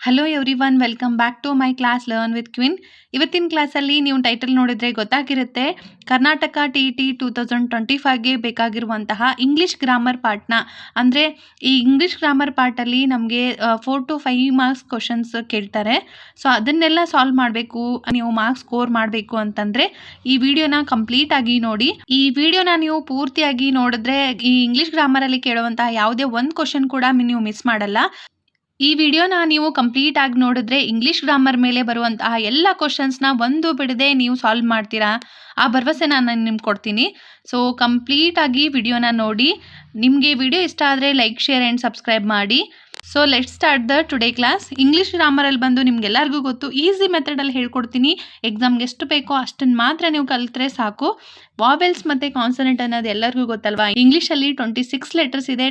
Hello everyone, welcome back to my class learn with Quinn. ಇವತ್ತಿನ ಕ್ಲಾಸಲ್ಲಿ ನೀವು title ನೋಡಿದರೆ ಗೊತ್ತಾಗಿರುತ್ತೆ. ಕರ್ನಾಟಕ TET 2025ಗೆ ಬೇಕಾಗಿರುವಂತಹ ಇಂಗ್ಲೀಷ್ ಗ್ರಾಮರ್ ಪಾರ್ಟ್ನ, ಅಂದರೆ ಈ ಇಂಗ್ಲೀಷ್ ಗ್ರಾಮರ್ ಪಾರ್ಟಲ್ಲಿ ನಮಗೆ 4 to 5 ಮಾರ್ಕ್ಸ್ ಕ್ವಶನ್ಸ್ ಕೇಳ್ತಾರೆ. ಸೊ ಅದನ್ನೆಲ್ಲ ಸಾಲ್ವ್ ಮಾಡಬೇಕು, ನೀವು ಮಾರ್ಕ್ಸ್ ಸ್ಕೋರ್ ಮಾಡಬೇಕು ಅಂತಂದರೆ ಈ ವಿಡಿಯೋನ ಕಂಪ್ಲೀಟಾಗಿ ನೋಡಿ. ಈ ವಿಡಿಯೋನ ನೀವು ಪೂರ್ತಿಯಾಗಿ ನೋಡಿದ್ರೆ ಈ ಇಂಗ್ಲೀಷ್ ಗ್ರಾಮರಲ್ಲಿ ಕೇಳುವಂತಹ ಯಾವುದೇ ಒಂದು ಕ್ವಶನ್ ಕೂಡ ನೀವು ಮಿಸ್ ಮಾಡಲ್ಲ. ಈ ವಿಡಿಯೋನ ನೀವು ಕಂಪ್ಲೀಟ್ ಆಗಿ ನೋಡಿದ್ರೆ ಇಂಗ್ಲೀಷ್ ಗ್ರಾಮರ್ ಮೇಲೆ ಬರುವಂತಹ ಎಲ್ಲ ಕ್ವಶನ್ಸ್ನ ಒಂದು ಬಿಡದೆ ನೀವು ಸಾಲ್ವ್ ಮಾಡ್ತೀರಾ, ಆ ಭರವಸೆ ನಾನು ನಿಮ್ಗೆ ಕೊಡ್ತೀನಿ. ಸೊ ಕಂಪ್ಲೀಟ್ ಆಗಿ ವಿಡಿಯೋನ ನೋಡಿ. ನಿಮಗೆ ವಿಡಿಯೋ ಇಷ್ಟ ಆದರೆ ಲೈಕ್, ಶೇರ್ ಆ್ಯಂಡ್ ಸಬ್ಸ್ಕ್ರೈಬ್ ಮಾಡಿ. So let start the today class. English ಗ್ರಾಮರಲ್ಲಿ ಬಂದು ನಿಮ್ಗೆಲ್ಲರಿಗೂ ಗೊತ್ತು, ಈಸಿ ಮೆಥಡಲ್ಲಿ ಹೇಳ್ಕೊಡ್ತೀನಿ. ಎಕ್ಸಾಮ್ಗೆ ಎಷ್ಟು ಬೇಕೋ ಅಷ್ಟನ್ನು ಮಾತ್ರ ನೀವು ಕಲಿತ್ರೆ ಸಾಕು. ವಾವೆಲ್ಸ್ ಮತ್ತು ಕಾನ್ಸನೆಂಟ್ ಅನ್ನೋದು ಎಲ್ಲರಿಗೂ ಗೊತ್ತಲ್ವಾ. ಇಂಗ್ಲೀಷಲ್ಲಿ 26 ಲೆಟರ್ಸ್ ಇದೆ.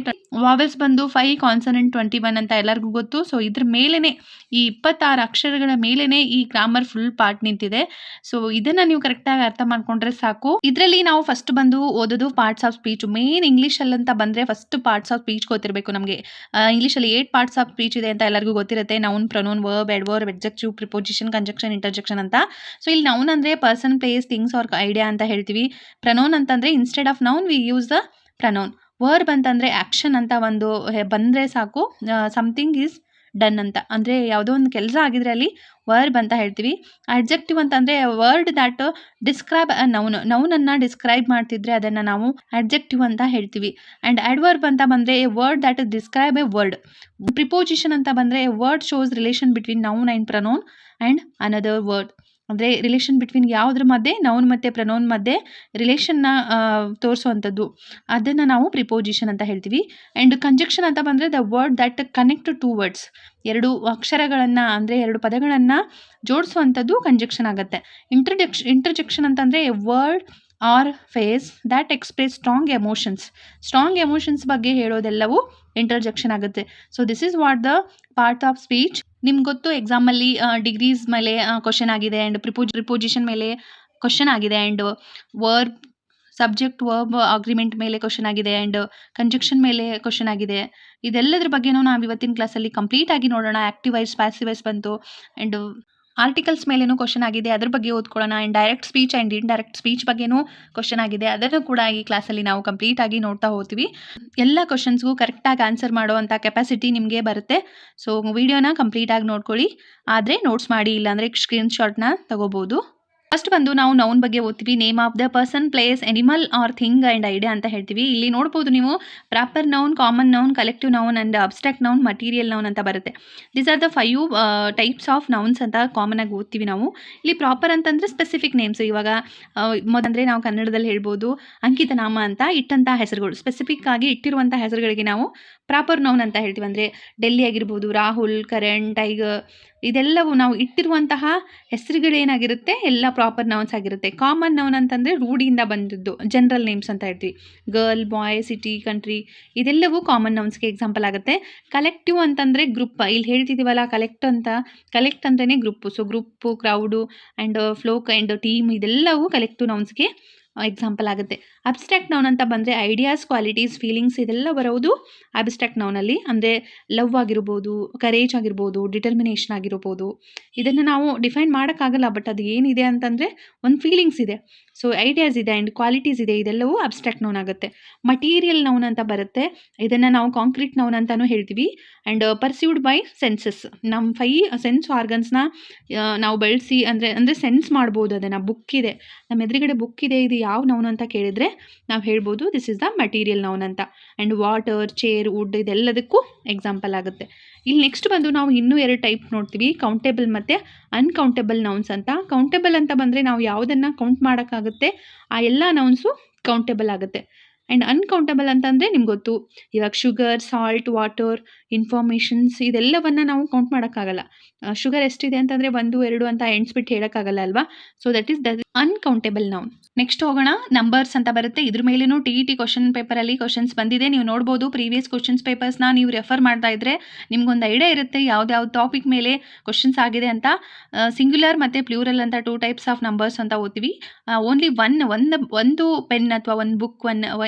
ವಾವೆಲ್ಸ್ ಬಂದು 5, ಕಾನ್ಸನೆಂಟ್ 21 ಅಂತ ಎಲ್ಲರಿಗೂ ಗೊತ್ತು. ಸೊ ಇದ್ರ ಮೇಲೇ ಈ 26 ಅಕ್ಷರಗಳ ಮೇಲೇ ಈ ಗ್ರಾಮರ್ ಫುಲ್ ಪಾರ್ಟ್ ನಿಂತಿದೆ. ಸೊ ಇದನ್ನು ನೀವು ಕರೆಕ್ಟಾಗಿ ಅರ್ಥ ಮಾಡ್ಕೊಂಡ್ರೆ ಸಾಕು. ಇದರಲ್ಲಿ ನಾವು ಫಸ್ಟ್ ಬಂದು ಓದೋದು ಪಾರ್ಟ್ಸ್ ಆಫ್ ಸ್ಪೀಚ್. ಮೇನ್ ಇಂಗ್ಲೀಷಲ್ಲಿ ಅಂತ ಬಂದರೆ ಫಸ್ಟ್ ಪಾರ್ಟ್ಸ್ ಆಫ್ ಸ್ಪೀಚ್ ಗೊತ್ತಿರಬೇಕು ನಮಗೆ. ಇಂಗ್ಲೀಷಲ್ಲಿ 8 ಪಾರ್ಟ್ಸ್ ಆಫ್ ಸ್ಪೀಚ್ ಇದೆ ಅಂತ ಎಲ್ಲರಿಗೂ ಗೊತ್ತಿರುತ್ತೆ. Noun, pronoun, verb, adverb, adjective, preposition, conjunction, interjection ಅಂತ. ಸೊ ಇಲ್ಲಿ ನೌನ್ ಅಂದರೆ person, place, things are idea ಅಂತ ಹೇಳ್ತೀವಿ. ಪ್ರೊನೌನ್ ಅಂತಂದರೆ instead of noun we use the pronoun. Verb ಅಂತಂದರೆ ಆ್ಯಕ್ಷನ್ ಅಂತ ಒಂದು ಬಂದರೆ ಸಾಕು. ಸಮಥಿಂಗ್ ಈಸ್ ಡನ್ ಅಂತ, ಅಂದರೆ ಯಾವುದೋ ಒಂದು ಕೆಲಸ ಆಗಿದ್ರೆ ಅಲ್ಲಿ ವರ್ಬ್ ಅಂತ ಹೇಳ್ತೀವಿ. ಅಡ್ಜೆಕ್ಟಿವ್ ಅಂತಂದರೆ word that describe a noun. ನೌನನ್ನು ಡಿಸ್ಕ್ರೈಬ್ ಮಾಡ್ತಿದ್ರೆ ಅದನ್ನು ನಾವು ಅಡ್ಜೆಕ್ಟಿವ್ ಅಂತ ಹೇಳ್ತೀವಿ. ಆ್ಯಂಡ್ ಆಡ್ವರ್ಬ್ ಅಂತ ಬಂದರೆ A word that describe A word. Preposition ಅಂತ ಬಂದರೆ A word shows relation between noun and pronoun and another word. ಅಂದರೆ ರಿಲೇಷನ್ ಬಿಟ್ವೀನ್ ಯಾವುದ್ರ ಮಧ್ಯೆ, ನೌನ್ ಮತ್ತು ಪ್ರೊನೌನ್ ಮಧ್ಯೆ ರಿಲೇಷನ್ನ ತೋರಿಸುವಂಥದ್ದು, ಅದನ್ನು ನಾವು ಪ್ರಿಪೋಸಿಷನ್ ಅಂತ ಹೇಳ್ತೀವಿ. ಆ್ಯಂಡ್ ಕಂಜಂಕ್ಷನ್ ಅಂತ ಬಂದರೆ the word that connect two words. 2 ಅಕ್ಷರಗಳನ್ನು ಅಂದರೆ 2 ಪದಗಳನ್ನು ಜೋಡಿಸುವಂಥದ್ದು ಕಂಜಂಕ್ಷನ್ ಆಗುತ್ತೆ. ಇಂಟರ್ಜೆಕ್ಷನ್ ಅಂತಂದರೆ a word or phrase that express strong emotions. Strong emotions ಬಗ್ಗೆ ಹೇಳೋದೆಲ್ಲವೂ ಇಂಟರ್ಜೆಕ್ಷನ್ ಆಗುತ್ತೆ. So this is what the part of speech. ನಿಮ್ಗೆ ಗೊತ್ತು, ಎಕ್ಸಾಮಲ್ಲಿ ಡಿಗ್ರೀಸ್ ಮೇಲೆ ಕ್ವಶನ್ ಆಗಿದೆ, ಆ್ಯಂಡ್ ಪ್ರಿಪೋಸಿಷನ್ ಮೇಲೆ ಕ್ವಶನ್ ಆಗಿದೆ, and verb, subject, verb, agreement ಮೇಲೆ ಕ್ವಶನ್ ಆಗಿದೆ, ಆ್ಯಂಡ್ ಕಂಜಂಕ್ಷನ್ ಮೇಲೆ ಕ್ವಶನ್ ಆಗಿದೆ. ಇದೆಲ್ಲದ್ರ ಬಗ್ಗೆನೂ ನಾವು ಇವತ್ತಿನ ಕ್ಲಾಸಲ್ಲಿ ಕಂಪ್ಲೀಟಾಗಿ ನೋಡೋಣ. ಆ್ಯಕ್ಟಿವ್ ವಾಯ್ಸ್, ಪ್ಯಾಸಿವ್ ವಾಯ್ಸ್ ಬಂತು, ಆ್ಯಂಡ್ ಆರ್ಟಿಕಲ್ಸ್ ಮೇಲೇನೂ ಕ್ವಶನ್ ಆಗಿದೆ, ಅದ್ರ ಬಗ್ಗೆ ಓದ್ಕೊಳ್ಳೋಣ. And direct speech and indirect speech ಬಗ್ಗೆನೂ ಕ್ವಶನ್ ಆಗಿದೆ, ಅದನ್ನು ಕೂಡ ಈ ಕ್ಲಾಸಲ್ಲಿ ನಾವು ಕಂಪ್ಲೀಟಾಗಿ ನೋಡ್ತಾ ಹೋಗ್ತೀವಿ. ಎಲ್ಲ ಕ್ವಶನ್ಸ್ಗೂ ಕರೆಕ್ಟಾಗಿ ಆನ್ಸರ್ ಮಾಡುವಂಥ ಕೆಪಾಸಿಟಿ ನಿಮಗೆ ಬರುತ್ತೆ. ಸೊ ವಿಡಿಯೋನ ಕಂಪ್ಲೀಟಾಗಿ ನೋಡ್ಕೊಳ್ಳಿ. ಆದರೆ ನೋಟ್ಸ್ ಮಾಡಿ, ಇಲ್ಲಾಂದರೆ ಸ್ಕ್ರೀನ್ಶಾಟ್ನ ತಗೋಬೋದು. ಫಸ್ಟ್ ಬಂದು ನಾವು ನೌನ್ ಬಗ್ಗೆ ಓದ್ತೀವಿ. Name of the person, place, animal R thing and idea ಅಂತ ಹೇಳ್ತೀವಿ. ಇಲ್ಲಿ ನೋಡ್ಬೋದು ನೀವು, proper noun, common noun, collective noun and abstract noun, material noun ಅಂತ ಬರುತ್ತೆ. These are the 5 types of nouns ಅಂತ ಕಾಮನ್ ಆಗಿ ಓದ್ತೀವಿ ನಾವು. ಇಲ್ಲಿ ಪ್ರಾಪರ್ ಅಂತಂದರೆ ಸ್ಪೆಸಿಫಿಕ್ ನೇಮ್ಸ್. ಇವಾಗ ಮೊದಲಂದರೆ ನಾವು ಕನ್ನಡದಲ್ಲಿ ಹೇಳ್ಬೋದು ಅಂಕಿತ ನಾಮ ಅಂತ ಇಟ್ಟಂಥ ಹೆಸರುಗಳು, ಸ್ಪೆಸಿಫಿಕ್ ಆಗಿ ಇಟ್ಟಿರುವಂಥ ಹೆಸರುಗಳಿಗೆ ನಾವು ಪ್ರಾಪರ್ ನೌನ್ ಅಂತ ಹೇಳ್ತೀವಿ. ಅಂದರೆ ಡೆಲ್ಲಿ ಆಗಿರ್ಬೋದು, ರಾಹುಲ್, ಕರಣ್, ಟೈಗರ್, ಇದೆಲ್ಲವೂ ನಾವು ಇಟ್ಟಿರುವಂತಹ ಹೆಸರುಗಳೇನಾಗಿರುತ್ತೆ ಎಲ್ಲ ಪ್ರಾಪರ್ ನೌನ್ಸ್ ಆಗಿರುತ್ತೆ. ಕಾಮನ್ ನೌನ್ ಅಂತಂದರೆ ರೂಢಿಯಿಂದ ಬಂದಿದ್ದು, ಜನರಲ್ ನೇಮ್ಸ್ ಅಂತ ಹೇಳ್ತೀವಿ. ಗರ್ಲ್, ಬಾಯ್, ಸಿಟಿ, ಕಂಟ್ರಿ, ಇದೆಲ್ಲವೂ ಕಾಮನ್ ನೌನ್ಸ್ಗೆ ಎಕ್ಸಾಂಪಲ್ ಆಗುತ್ತೆ. ಕಲೆಕ್ಟಿವ್ ಅಂತಂದರೆ ಗ್ರೂಪ್. ಇಲ್ಲಿ ಹೇಳ್ತಿದ್ದೀವಲ್ಲ ಕಲೆಕ್ಟ್ ಅಂತ, ಕಲೆಕ್ಟ್ ಅಂದ್ರೇ group. So group, crowd and folk and team, ಇದೆಲ್ಲವೂ ಕಲೆಕ್ಟಿವ್ ನೌನ್ಸ್ಗೆ ಎಕ್ಸಾಂಪಲ್ ಆಗುತ್ತೆ. ಅಬ್ಸ್ಟ್ರಾಕ್ಟ್ ನೌನ್ ಅಂತ ಬಂದರೆ ಐಡಿಯಾಸ್, ಕ್ವಾಲಿಟೀಸ್, ಫೀಲಿಂಗ್ಸ್, ಇದೆಲ್ಲ ಬರೋದು ಅಬ್ಸ್ಟ್ರಾಕ್ಟ್ ನೌನಲ್ಲಿ. ಅಂದರೆ ಲವ್ ಆಗಿರ್ಬೋದು, ಕರೇಜ್ ಆಗಿರ್ಬೋದು, ಡಿಟರ್ಮಿನೇಷನ್ ಆಗಿರ್ಬೋದು, ಇದನ್ನು ನಾವು ಡಿಫೈನ್ ಮಾಡೋಕ್ಕಾಗಲ್ಲ. ಬಟ್ ಅದು ಏನಿದೆ ಅಂತಂದರೆ ಒಂದು ಫೀಲಿಂಗ್ಸ್ ಇದೆ, ಸೊ ಐಡಿಯಾಸ್ ಇದೆ ಆ್ಯಂಡ್ ಕ್ವಾಲಿಟೀಸ್ ಇದೆ, ಇದೆಲ್ಲವೂ ಅಬ್ಸ್ಟ್ರಾಕ್ಟ್ ನೌನ್ ಆಗುತ್ತೆ. ಮಟೀರಿಯಲ್ ನೌನ್ ಅಂತ ಬರುತ್ತೆ, ಇದನ್ನು ನಾವು ಕಾಂಕ್ರೀಟ್ ನೌನ್ ಅಂತಲೂ ಹೇಳ್ತೀವಿ. And perceived by senses. ನಮ್ಮ 5 ಸೆನ್ಸ್ ಆರ್ಗನ್ಸ್ನ ನಾವು ಬಳಸಿ, ಅಂದರೆ ಸೆನ್ಸ್ ಮಾಡ್ಬೋದು ಅದನ್ನು. ಬುಕ್ ಇದೆ, ನಮ್ಮ ಎದುರುಗಡೆ ಬುಕ್ ಇದೆ, ಇದು ಯಾವ ನೌನ್ ಅಂತ ಕೇಳಿದರೆ ನಾವು ಹೇಳ್ಬೋದು this is the material noun ಅಂತ. ಆ್ಯಂಡ್ ವಾಟರ್, ಚೇರ್, ವುಡ್, ಇದೆಲ್ಲದಕ್ಕೂ ಎಕ್ಸಾಂಪಲ್ ಆಗುತ್ತೆ. ಇಲ್ಲಿ ನೆಕ್ಸ್ಟ್ ಬಂದು ನಾವು ಇನ್ನೂ 2 ಟೈಪ್ ನೋಡ್ತೀವಿ, ಕೌಂಟೇಬಲ್ ಮತ್ತು ಅನ್ಕೌಂಟೇಬಲ್ ನೌನ್ಸ್ ಅಂತ. ಕೌಂಟೇಬಲ್ ಅಂತ ಬಂದರೆ ನಾವು ಯಾವುದನ್ನು ಕೌಂಟ್ ಮಾಡೋಕ್ಕಾಗುತ್ತೆ ಆ ಎಲ್ಲ ನೌನ್ಸು ಕೌಂಟೇಬಲ್ ಆಗುತ್ತೆ. ಆ್ಯಂಡ್ ಅನ್ಕೌಂಟಬಲ್ ಅಂತಂದರೆ ನಿಮ್ಗೆ ಗೊತ್ತು, ಇವಾಗ ಶುಗರ್, ಸಾಲ್ಟ್, ವಾಟರ್, ಇನ್ಫಾರ್ಮೇಷನ್ಸ್, ಇದೆಲ್ಲವನ್ನು ನಾವು ಕೌಂಟ್ ಮಾಡೋಕ್ಕಾಗಲ್ಲ. ಶುಗರ್ ಎಷ್ಟಿದೆ ಅಂತಂದರೆ 1, 2 ಅಂತ ಎಣಿಸ್ಬಿಟ್ಟು ಹೇಳೋಕ್ಕಾಗಲ್ಲ ಅಲ್ವಾ. So that is the uncountable noun. Next ಹೋಗೋಣ, ನಂಬರ್ಸ್ ಅಂತ ಬರುತ್ತೆ. ಇದ್ರ ಮೇಲೇನೂ TET ಕ್ವಶನ್ ಪೇಪರಲ್ಲಿ ಕ್ವಶನ್ಸ್ ಬಂದಿದೆ, ನೀವು ನೋಡ್ಬೋದು. ಪ್ರೀವಿಯಸ್ ಕ್ವಶನ್ಸ್ ಪೇಪರ್ಸ್ನ ನೀವು ರೆಫರ್ ಮಾಡ್ತಾ ಇದ್ದರೆ ನಿಮ್ಗೊಂದು ಐಡಿಯಾ ಇರುತ್ತೆ ಯಾವ್ದು ಟಾಪಿಕ್ ಮೇಲೆ ಕ್ವಶನ್ಸ್ ಆಗಿದೆ ಅಂತ. ಸಿಂಗ್ಯುಲರ್ ಮತ್ತು ಪ್ಲೂರಲ್ ಅಂತ 2 ಟೈಪ್ಸ್ ಆಫ್ ನಂಬರ್ಸ್ ಅಂತ ಓದ್ತೀವಿ. ಓನ್ಲಿ ಒಂದು ಪೆನ್ ಅಥವಾ ಒಂದು ಬುಕ್,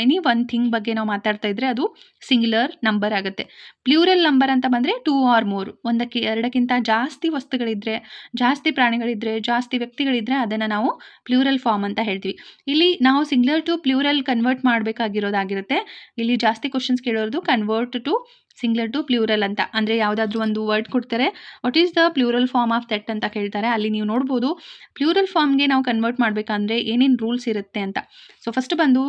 ಎನಿ ಒನ್ ಥಿಂಗ್ ಬಗ್ಗೆ ನಾವು ಮಾತಾಡ್ತಾ ಇದ್ರೆ ಅದು ಸಿಂಗ್ಯುಲರ್ ನಂಬರ್ ಆಗುತ್ತೆ. ಪ್ಲೂರಲ್ ನಂಬರ್ ಅಂತ ಬಂದರೆ 2 ಆರ್ ಮೋರ್, ಒಂದಕ್ಕೆ ಎರಡಕ್ಕಿಂತ ಜಾಸ್ತಿ ವಸ್ತುಗಳಿದ್ರೆ, ಜಾಸ್ತಿ ಪ್ರಾಣಿಗಳಿದ್ರೆ, ಜಾಸ್ತಿ ವ್ಯಕ್ತಿಗಳಿದ್ರೆ ಅದನ್ನು ನಾವು ಪ್ಲೂರಲ್ ಫಾರ್ಮ್ ಅಂತ ಹೇಳ್ತೀವಿ. ಇಲ್ಲಿ ನಾವು ಸಿಂಗ್ಯುಲರ್ ಟು ಪ್ಲೂರಲ್ ಕನ್ವರ್ಟ್ ಮಾಡಬೇಕಾಗಿರೋದಾಗಿರುತ್ತೆ. ಇಲ್ಲಿ ಜಾಸ್ತಿ ಕ್ವಶನ್ಸ್ ಕೇಳೋದು convert to singular to plural ಅಂತ. ಅಂದರೆ ಯಾವುದಾದ್ರೂ ಒಂದು ವರ್ಡ್ ಕೊಡ್ತಾರೆ, what is the plural form of that ಅಂತ ಕೇಳ್ತಾರೆ. ಅಲ್ಲಿ ನೀವು ನೋಡ್ಬೋದು ಪ್ಲೂರಲ್ ಫಾರ್ಮ್ಗೆ ನಾವು ಕನ್ವರ್ಟ್ ಮಾಡಬೇಕಂದ್ರೆ ಏನೇನು ರೂಲ್ಸ್ ಇರುತ್ತೆ ಅಂತ. ಸೊ ಫಸ್ಟ್ ಬಂದು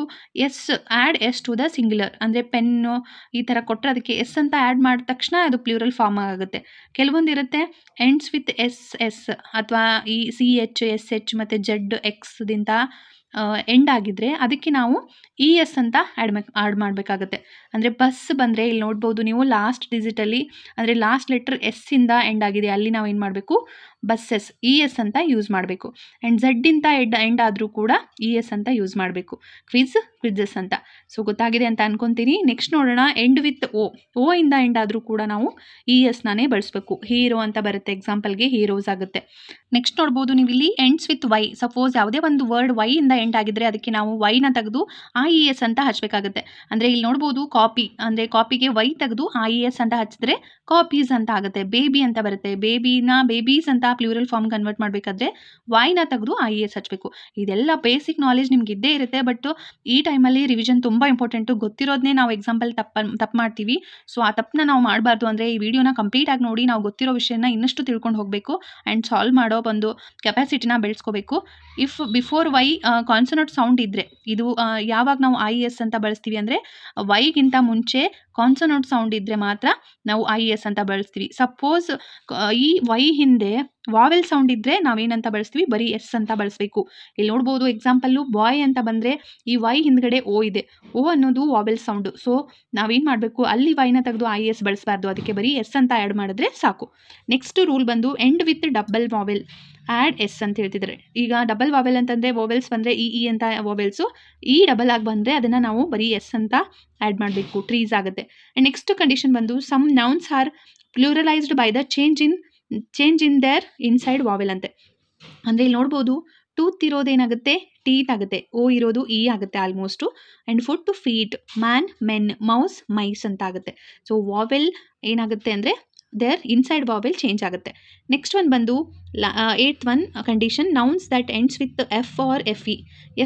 S, add S to the singular. ಅಂದರೆ ಪೆನ್ನು ಈ ಥರ ಕೊಟ್ಟರೆ ಅದಕ್ಕೆ ಎಸ್ ಅಂತ ಆ್ಯಡ್ ಮಾಡಿದ ತಕ್ಷಣ ಅದು ಪ್ಲೂರಲ್ ಫಾರ್ಮ್ ಆಗುತ್ತೆ. ಕೆಲವೊಂದು ಇರುತ್ತೆ ಎಂಡ್ಸ್ ವಿತ್ ಎಸ್ ಅಥವಾ ಈ CH, SH ಮತ್ತು ZX ಎಂಡ್ ಆಗಿದ್ರೆ ಅದಕ್ಕೆ ನಾವು ES ಅಂತ ಆ್ಯಡ್ ಮಾಡಬೇಕಾಗುತ್ತೆ. ಅಂದರೆ ಬಸ್ ಬಂದರೆ ಇಲ್ಲಿ ನೋಡ್ಬೋದು ನೀವು ಲಾಸ್ಟ್ ಡಿಜಿಟಲ್ಲಿ, ಅಂದರೆ ಲಾಸ್ಟ್ ಲೆಟ್ರ್ ಎಸ್ಸಿಂದ ಎಂಡ್ ಆಗಿದೆ, ಅಲ್ಲಿ ನಾವು ಏನು ಮಾಡಬೇಕು ಬಸ್ಸಸ್ ES ಅಂತ ಯೂಸ್ ಮಾಡಬೇಕು. ಆ್ಯಂಡ್ ಝಡ್ಡಿಂದ ಎಂಡ್ ಆದರೂ ಕೂಡ ES ಅಂತ ಯೂಸ್ ಮಾಡಬೇಕು. ಕ್ವಿಝಸ್ ಅಂತ. ಸೊ ಗೊತ್ತಾಗಿದೆ ಅಂತ ಅನ್ಕೊತೀನಿ. ನೆಕ್ಸ್ಟ್ ನೋಡೋಣ, ಎಂಡ್ ವಿತ್ O ಇಂದ ಎಂಡ್ ಆದರೂ ಕೂಡ ನಾವು ESನೇ ಬಳಸಬೇಕು. ಹೀರೋ ಅಂತ ಬರುತ್ತೆ, ಎಕ್ಸಾಂಪಲ್ಗೆ ಹೀರೋಸ್ ಆಗುತ್ತೆ. ನೆಕ್ಸ್ಟ್ ನೋಡ್ಬೋದು ನೀವು ಇಲ್ಲಿ ಎಂಡ್ಸ್ ವಿತ್ Y. ಸಪೋಸ್ ಯಾವುದೇ ಒಂದು ವರ್ಡ್ Y ಇಂದ ಎಂಡ್ ಆಗಿದ್ರೆ ಅದಕ್ಕೆ ನಾವು Yನ ತೆಗೆದು IES ಅಂತ ಹಚ್ಚಬೇಕಾಗುತ್ತೆ. ಅಂದರೆ ಇಲ್ಲಿ ನೋಡ್ಬೋದು ಕಾಪಿ, ಅಂದರೆ ಕಾಪಿಗೆ Y ತೆಗೆದು IES ಅಂತ ಹಚ್ಚಿದ್ರೆ ಕಾಪೀಸ್ ಅಂತ ಆಗುತ್ತೆ. ಬೇಬಿ ಅಂತ ಬರುತ್ತೆ, ಬೇಬಿನ ಬೇಬೀಸ್ ಅಂತ ಪ್ಲೂರಲ್ ಫಾರ್ಮ್ ಕನ್ವರ್ಟ್ ಮಾಡಬೇಕಾದ್ರೆ Yನ ತೆಗೆದು IES ಹಚ್ಚಬೇಕು. ಇದೆಲ್ಲ ಬೇಸಿಕ್ ನಾಲೆಜ್ ನಿಮ್ಗೆ ಇದ್ದೇ ಇರುತ್ತೆ, ಬಟ್ ಈ ಟೈಮಲ್ಲಿ ರಿವಿಷನ್ ತುಂಬ ಇಂಪಾರ್ಟೆಂಟು. ಗೊತ್ತಿರೋದನ್ನೇ ನಾವು ಎಕ್ಸಾಂಪಲ್ ತಪ್ಪು ಮಾಡ್ತೀವಿ. ಸೊ ಆ ತಪ್ಪನ್ನ ನಾವು ಮಾಡಬಾರ್ದು. ಅಂದರೆ ಈ ವಿಡಿಯೋನ ಕಂಪ್ಲೀಟಾಗಿ ನೋಡಿ ನಾವು ಗೊತ್ತಿರೋ ವಿಷಯನ ಇನ್ನಷ್ಟು ತಿಳ್ಕೊಂಡು ಹೋಗಬೇಕು ಆ್ಯಂಡ್ ಸಾಲ್ವ್ ಮಾಡೋ ಒಂದು ಕೆಪಾಸಿಟಿನ ಬೆಳೆಸ್ಕೋಬೇಕು. ಇಫ್ ಬಿಫೋರ್ Y ಕಾನ್ಸನಂಟ್ ಸೌಂಡ್ ಇದ್ದರೆ, ಇದು ಯಾವಾಗ ನಾವು IES ಅಂತ ಬಳಸ್ತೀವಿ ಅಂದರೆ Yಗಿಂತ ಮುಂಚೆ ಕಾನ್ಸನಂಟ್ ಸೌಂಡ್ ಇದ್ದರೆ ಮಾತ್ರ ನಾವು IES ಅಂತ ಬಳಸ್ತೀವಿ. ಸಪೋಸ್ ಈ Y ಹಿಂದೆ ವಾವೆಲ್ ಸೌಂಡ್ ಇದ್ದರೆ ನಾವೇನಂತ ಬಳಸ್ತೀವಿ, ಬರೀ S ಅಂತ ಬಳಸಬೇಕು. ಇಲ್ಲಿ ನೋಡ್ಬೋದು ಎಕ್ಸಾಂಪಲ್ಲು ಬಾಯ್ ಅಂತ ಬಂದರೆ ಈ Y ಹಿಂದ್ಗಡೆ O ಇದೆ, O ಅನ್ನೋದು ವಾವೆಲ್ ಸೌಂಡು. ಸೊ ನಾವೇನು ಮಾಡಬೇಕು, ಅಲ್ಲಿ Yನ ತೆಗೆದು IES ಬಳಸಬಾರ್ದು, ಅದಕ್ಕೆ ಬರೀ S ಅಂತ ಆ್ಯಡ್ ಮಾಡಿದ್ರೆ ಸಾಕು. ನೆಕ್ಸ್ಟ್ ರೂಲ್ ಬಂದು end with double vowel add S ಅಂತ ಹೇಳ್ತಿದ್ದಾರೆ. ಈಗ ಡಬಲ್ ವಾವೆಲ್ ಅಂತಂದರೆ ವಾವೆಲ್ಸ್ ಬಂದರೆ ಇ ಅಂತ ವಾವೆಲ್ಸು, ಡಬಲ್ ಆಗಿ ಬಂದರೆ ಅದನ್ನು ನಾವು ಬರೀ S ಅಂತ ಆ್ಯಡ್ ಮಾಡಬೇಕು, ಟ್ರೀಸ್ ಆಗುತ್ತೆ. ಆ್ಯಂಡ್ ನೆಕ್ಸ್ಟ್ ಕಂಡೀಷನ್ ಬಂದು some nouns are pluralised by the change in their inside vowel ಅಂತೆ. ಅಂದರೆ ಇಲ್ಲಿ ನೋಡ್ಬೋದು ಟೂತ್ ಇರೋದೇನಾಗುತ್ತೆ, ಟೀತ್ ಆಗುತ್ತೆ, O ಇರೋದು E ಆಗುತ್ತೆ almost. And foot to feet, man men, mouse mice ಅಂತ ಆಗುತ್ತೆ. ಸೊ ವಾವೆಲ್ ಏನಾಗುತ್ತೆ ಅಂದರೆ ದೇರ್ ಇನ್ಸೈಡ್ ವಾವೆಲ್ ಚೇಂಜ್ ಆಗುತ್ತೆ. ನೆಕ್ಸ್ಟ್ ಒನ್ ಬಂದು 8th one condition, nouns that ends with F or FE.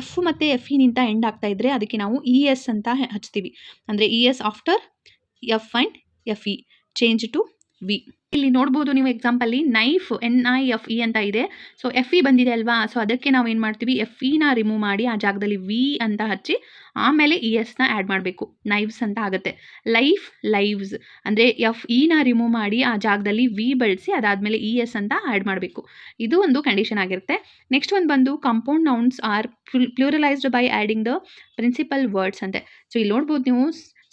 F ಮತ್ತು FE ನಿಂದ ಎಂಡ್ ಆಗ್ತಾ ಇದ್ದರೆ ಅದಕ್ಕೆ ನಾವು ES ಅಂತ ಹಚ್ತೀವಿ. ಅಂದರೆ ES after F and FE change to V. ಇಲ್ಲಿ ನೋಡ್ಬೋದು ನೀವು ಎಕ್ಸಾಂಪಲ್ಲಿ ನೈಫ್ NIFE ಅಂತ ಇದೆ. ಸೊ FE ಬಂದಿದೆ ಅಲ್ವಾ, ಸೊ ಅದಕ್ಕೆ ನಾವು ಏನು ಮಾಡ್ತೀವಿ, FEನ ರಿಮೂವ್ ಮಾಡಿ ಆ ಜಾಗದಲ್ಲಿ V ಅಂತ ಹಚ್ಚಿ ಆಮೇಲೆ ESನ ಆ್ಯಡ್ ಮಾಡಬೇಕು, ನೈವ್ಸ್ ಅಂತ ಆಗುತ್ತೆ. ಲೈವ್ಸ್ ಅಂದರೆ FEನ ರಿಮೂವ್ ಮಾಡಿ ಆ ಜಾಗದಲ್ಲಿ V ಬಳಸಿ ಅದಾದಮೇಲೆ ES ಅಂತ ಆ್ಯಡ್ ಮಾಡಬೇಕು. ಇದು ಒಂದು ಕಂಡೀಷನ್ ಆಗಿರುತ್ತೆ. ನೆಕ್ಸ್ಟ್ ಒಂದು ಬಂದು compound nouns are pluralised by adding the principal words ಅಂತೆ. ಸೊ ಇಲ್ಲಿ ನೋಡ್ಬೋದು ನೀವು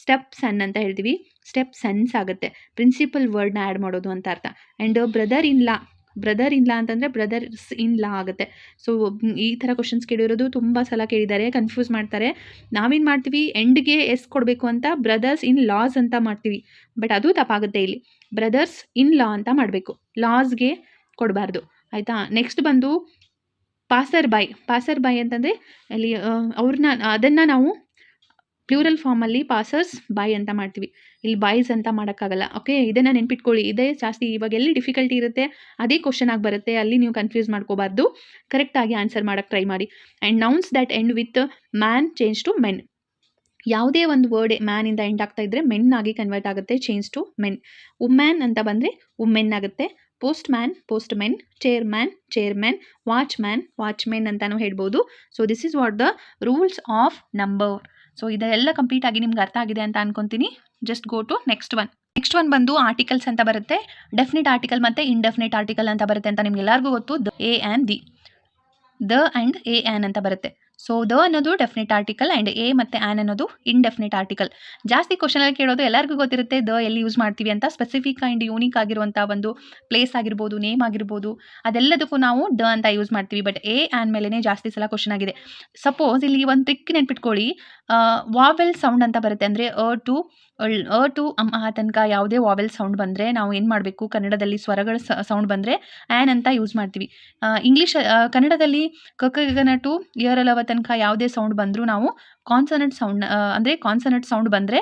ಸ್ಟೆಪ್ ಸನ್ ಅಂತ ಹೇಳ್ತೀವಿ, ಸ್ಟೆಪ್ ಸನ್ಸ್ ಆಗುತ್ತೆ, ಪ್ರಿನ್ಸಿಪಲ್ ವರ್ಡ್ನ ಆ್ಯಡ್ ಮಾಡೋದು ಅಂತ ಅರ್ಥ. ಆ್ಯಂಡ್ ಬ್ರದರ್ ಇನ್ ಲಾ ಅಂತಂದರೆ ಬ್ರದರ್ಸ್ ಇನ್ ಲಾ ಆಗುತ್ತೆ. ಸೊ ಈ ಥರ ಕ್ವಶನ್ಸ್ ಕೇಳಿರೋದು ತುಂಬ ಸಲ ಕೇಳಿದ್ದಾರೆ, ಕನ್ಫ್ಯೂಸ್ ಮಾಡ್ತಾರೆ. ನಾವೇನು ಮಾಡ್ತೀವಿ, ಎಂಡ್ಗೆ S ಕೊಡಬೇಕು ಅಂತ ಬ್ರದರ್ಸ್ ಇನ್ ಲಾಸ್ ಅಂತ ಮಾಡ್ತೀವಿ, ಬಟ್ ಅದು ತಪ್ಪಾಗುತ್ತೆ. ಇಲ್ಲಿ ಬ್ರದರ್ಸ್ ಇನ್ ಲಾ ಅಂತ ಮಾಡಬೇಕು, ಲಾಸ್ಗೆ ಕೊಡಬಾರ್ದು, ಆಯಿತಾ. ನೆಕ್ಸ್ಟ್ ಬಂದು ಪಾಸರ್ ಬೈ ಅಂತಂದರೆ ಅಲ್ಲಿ ಅದನ್ನು ನಾವು ಪ್ಲೂರಲ್ ಫಾರ್ಮಲ್ಲಿ ಪಾಸರ್ಸ್ ಬೈ ಅಂತ ಮಾಡ್ತೀವಿ, ಇಲ್ಲಿ ಬಾಯ್ಸ್ ಅಂತ ಮಾಡೋಕ್ಕಾಗಲ್ಲ. ಓಕೆ, ಇದನ್ನು ನೆನ್ಪಿಟ್ಕೊಳ್ಳಿ. ಇದೇ ಜಾಸ್ತಿ ಇವಾಗ ಎಲ್ಲಿ ಡಿಫಿಕಲ್ಟಿ ಇರುತ್ತೆ ಅದೇ ಕ್ವಶನ್ ಆಗಿ ಬರುತ್ತೆ, ಅಲ್ಲಿ ನೀವು ಕನ್ಫ್ಯೂಸ್ ಮಾಡ್ಕೋಬಾರ್ದು, ಕರೆಕ್ಟಾಗಿ ಆನ್ಸರ್ ಮಾಡೋಕ್ಕೆ ಟ್ರೈ ಮಾಡಿ. And nouns that end with man change to men. ಯಾವುದೇ ಒಂದು ವರ್ಡ್ ಮ್ಯಾನಿಂದ ಎಂಡ್ ಆಗ್ತಾ ಇದ್ದರೆ ಮೆನ್ ಆಗಿ ಕನ್ವರ್ಟ್ ಆಗುತ್ತೆ, ಚೇಂಜ್ ಟು ಮೆನ್. ವುಮೆನ್ ಅಂತ ಬಂದರೆ ವುಮೆನ್ ಆಗುತ್ತೆ. ಪೋಸ್ಟ್ಮೆನ್, ಚೇರ್ಮನ್, ವಾಚ್ಮೆನ್ ಅಂತಲೂ ಹೇಳ್ಬೋದು. So this is what the rules of number. So ಇದೆಲ್ಲ ಕಂಪ್ಲೀಟ್ ಆಗಿ ನಿಮ್ಗೆ ಅರ್ಥ ಆಗಿದೆ ಅಂತ ಅನ್ಕೊತೀನಿ. Just go to next one ಬಂದು ಆರ್ಟಿಕಲ್ಸ್ ಅಂತ ಬರುತ್ತೆ. ಡೆಫಿನಿಟ್ ಆರ್ಟಿಕಲ್ ಮತ್ತು ಇಂಡೆಫಿನಿಟ್ ಆರ್ಟಿಕಲ್ ಅಂತ ಬರುತ್ತೆ ಅಂತ ನಿಮ್ಗೆ ಎಲ್ಲರಿಗೂ ಗೊತ್ತು. ದ ಆ್ಯಂಡ್ ಎ ಆ್ಯನ್ ಅಂತ ಬರುತ್ತೆ. ಸೊ ದ ಅನ್ನೋದು ಡೆಫಿನಿಟ್ ಆರ್ಟಿಕಲ್ ಆ್ಯಂಡ್ ಎ ಮತ್ತು ಆ್ಯನ್ ಅನ್ನೋದು ಇಂಡೆಫಿನಿಟ್ ಆರ್ಟಿಕಲ್. ಜಾಸ್ತಿ ಕ್ವಶನಲ್ಲಿ ಕೇಳೋದು ಎಲ್ಲರಿಗೂ ಗೊತ್ತಿರುತ್ತೆ ದ ಎಲ್ಲಿ ಯೂಸ್ ಮಾಡ್ತೀವಿ ಅಂತ. ಸ್ಪೆಸಿಫಿಕ್ ಆ್ಯಂಡ್ ಯೂನಿಕ್ ಆಗಿರುವಂಥ ಒಂದು ಪ್ಲೇಸ್ ಆಗಿರ್ಬೋದು, ನೇಮ್ ಆಗಿರ್ಬೋದು, ಅದೆಲ್ಲದಕ್ಕೂ ನಾವು ದ ಅಂತ ಯೂಸ್ ಮಾಡ್ತೀವಿ. ಬಟ್ ಎ ಆ್ಯನ್ ಮೇಲೇ ಜಾಸ್ತಿ ಸಲ ಕ್ವಶನ್ ಆಗಿದೆ. ಸಪೋಸ್ ಇಲ್ಲಿ ಒಂದು ಟ್ರಿಕ್ ನೆನ್ಪಿಟ್ಕೊಳ್ಳಿ, ವಾವೆಲ್ ಸೌಂಡ್ ಅಂತ ಬರುತ್ತೆ, ಅಂದರೆ ಟು ಟು ಆ ತನಕ ಯಾವುದೇ ವಾವೆಲ್ ಸೌಂಡ್ ಬಂದರೆ ನಾವು ಏನು ಮಾಡಬೇಕು, ಕನ್ನಡದಲ್ಲಿ ಸ್ವರಗಳ ಸೌಂಡ್ ಬಂದರೆ ಆ್ಯನ್ ಅಂತ ಯೂಸ್ ಮಾಡ್ತೀವಿ. ಕನ್ನಡದಲ್ಲಿ ಗಗನ ಟು ಲ ತನಕ ಯಾವುದೇ ಸೌಂಡ್ ಬಂದರೂ ನಾವು ಕಾನ್ಸನೆಂಟ್ ಸೌಂಡ್ ಅಂದರೆ ಕಾನ್ಸನೆಂಟ್ ಸೌಂಡ್ ಬಂದರೆ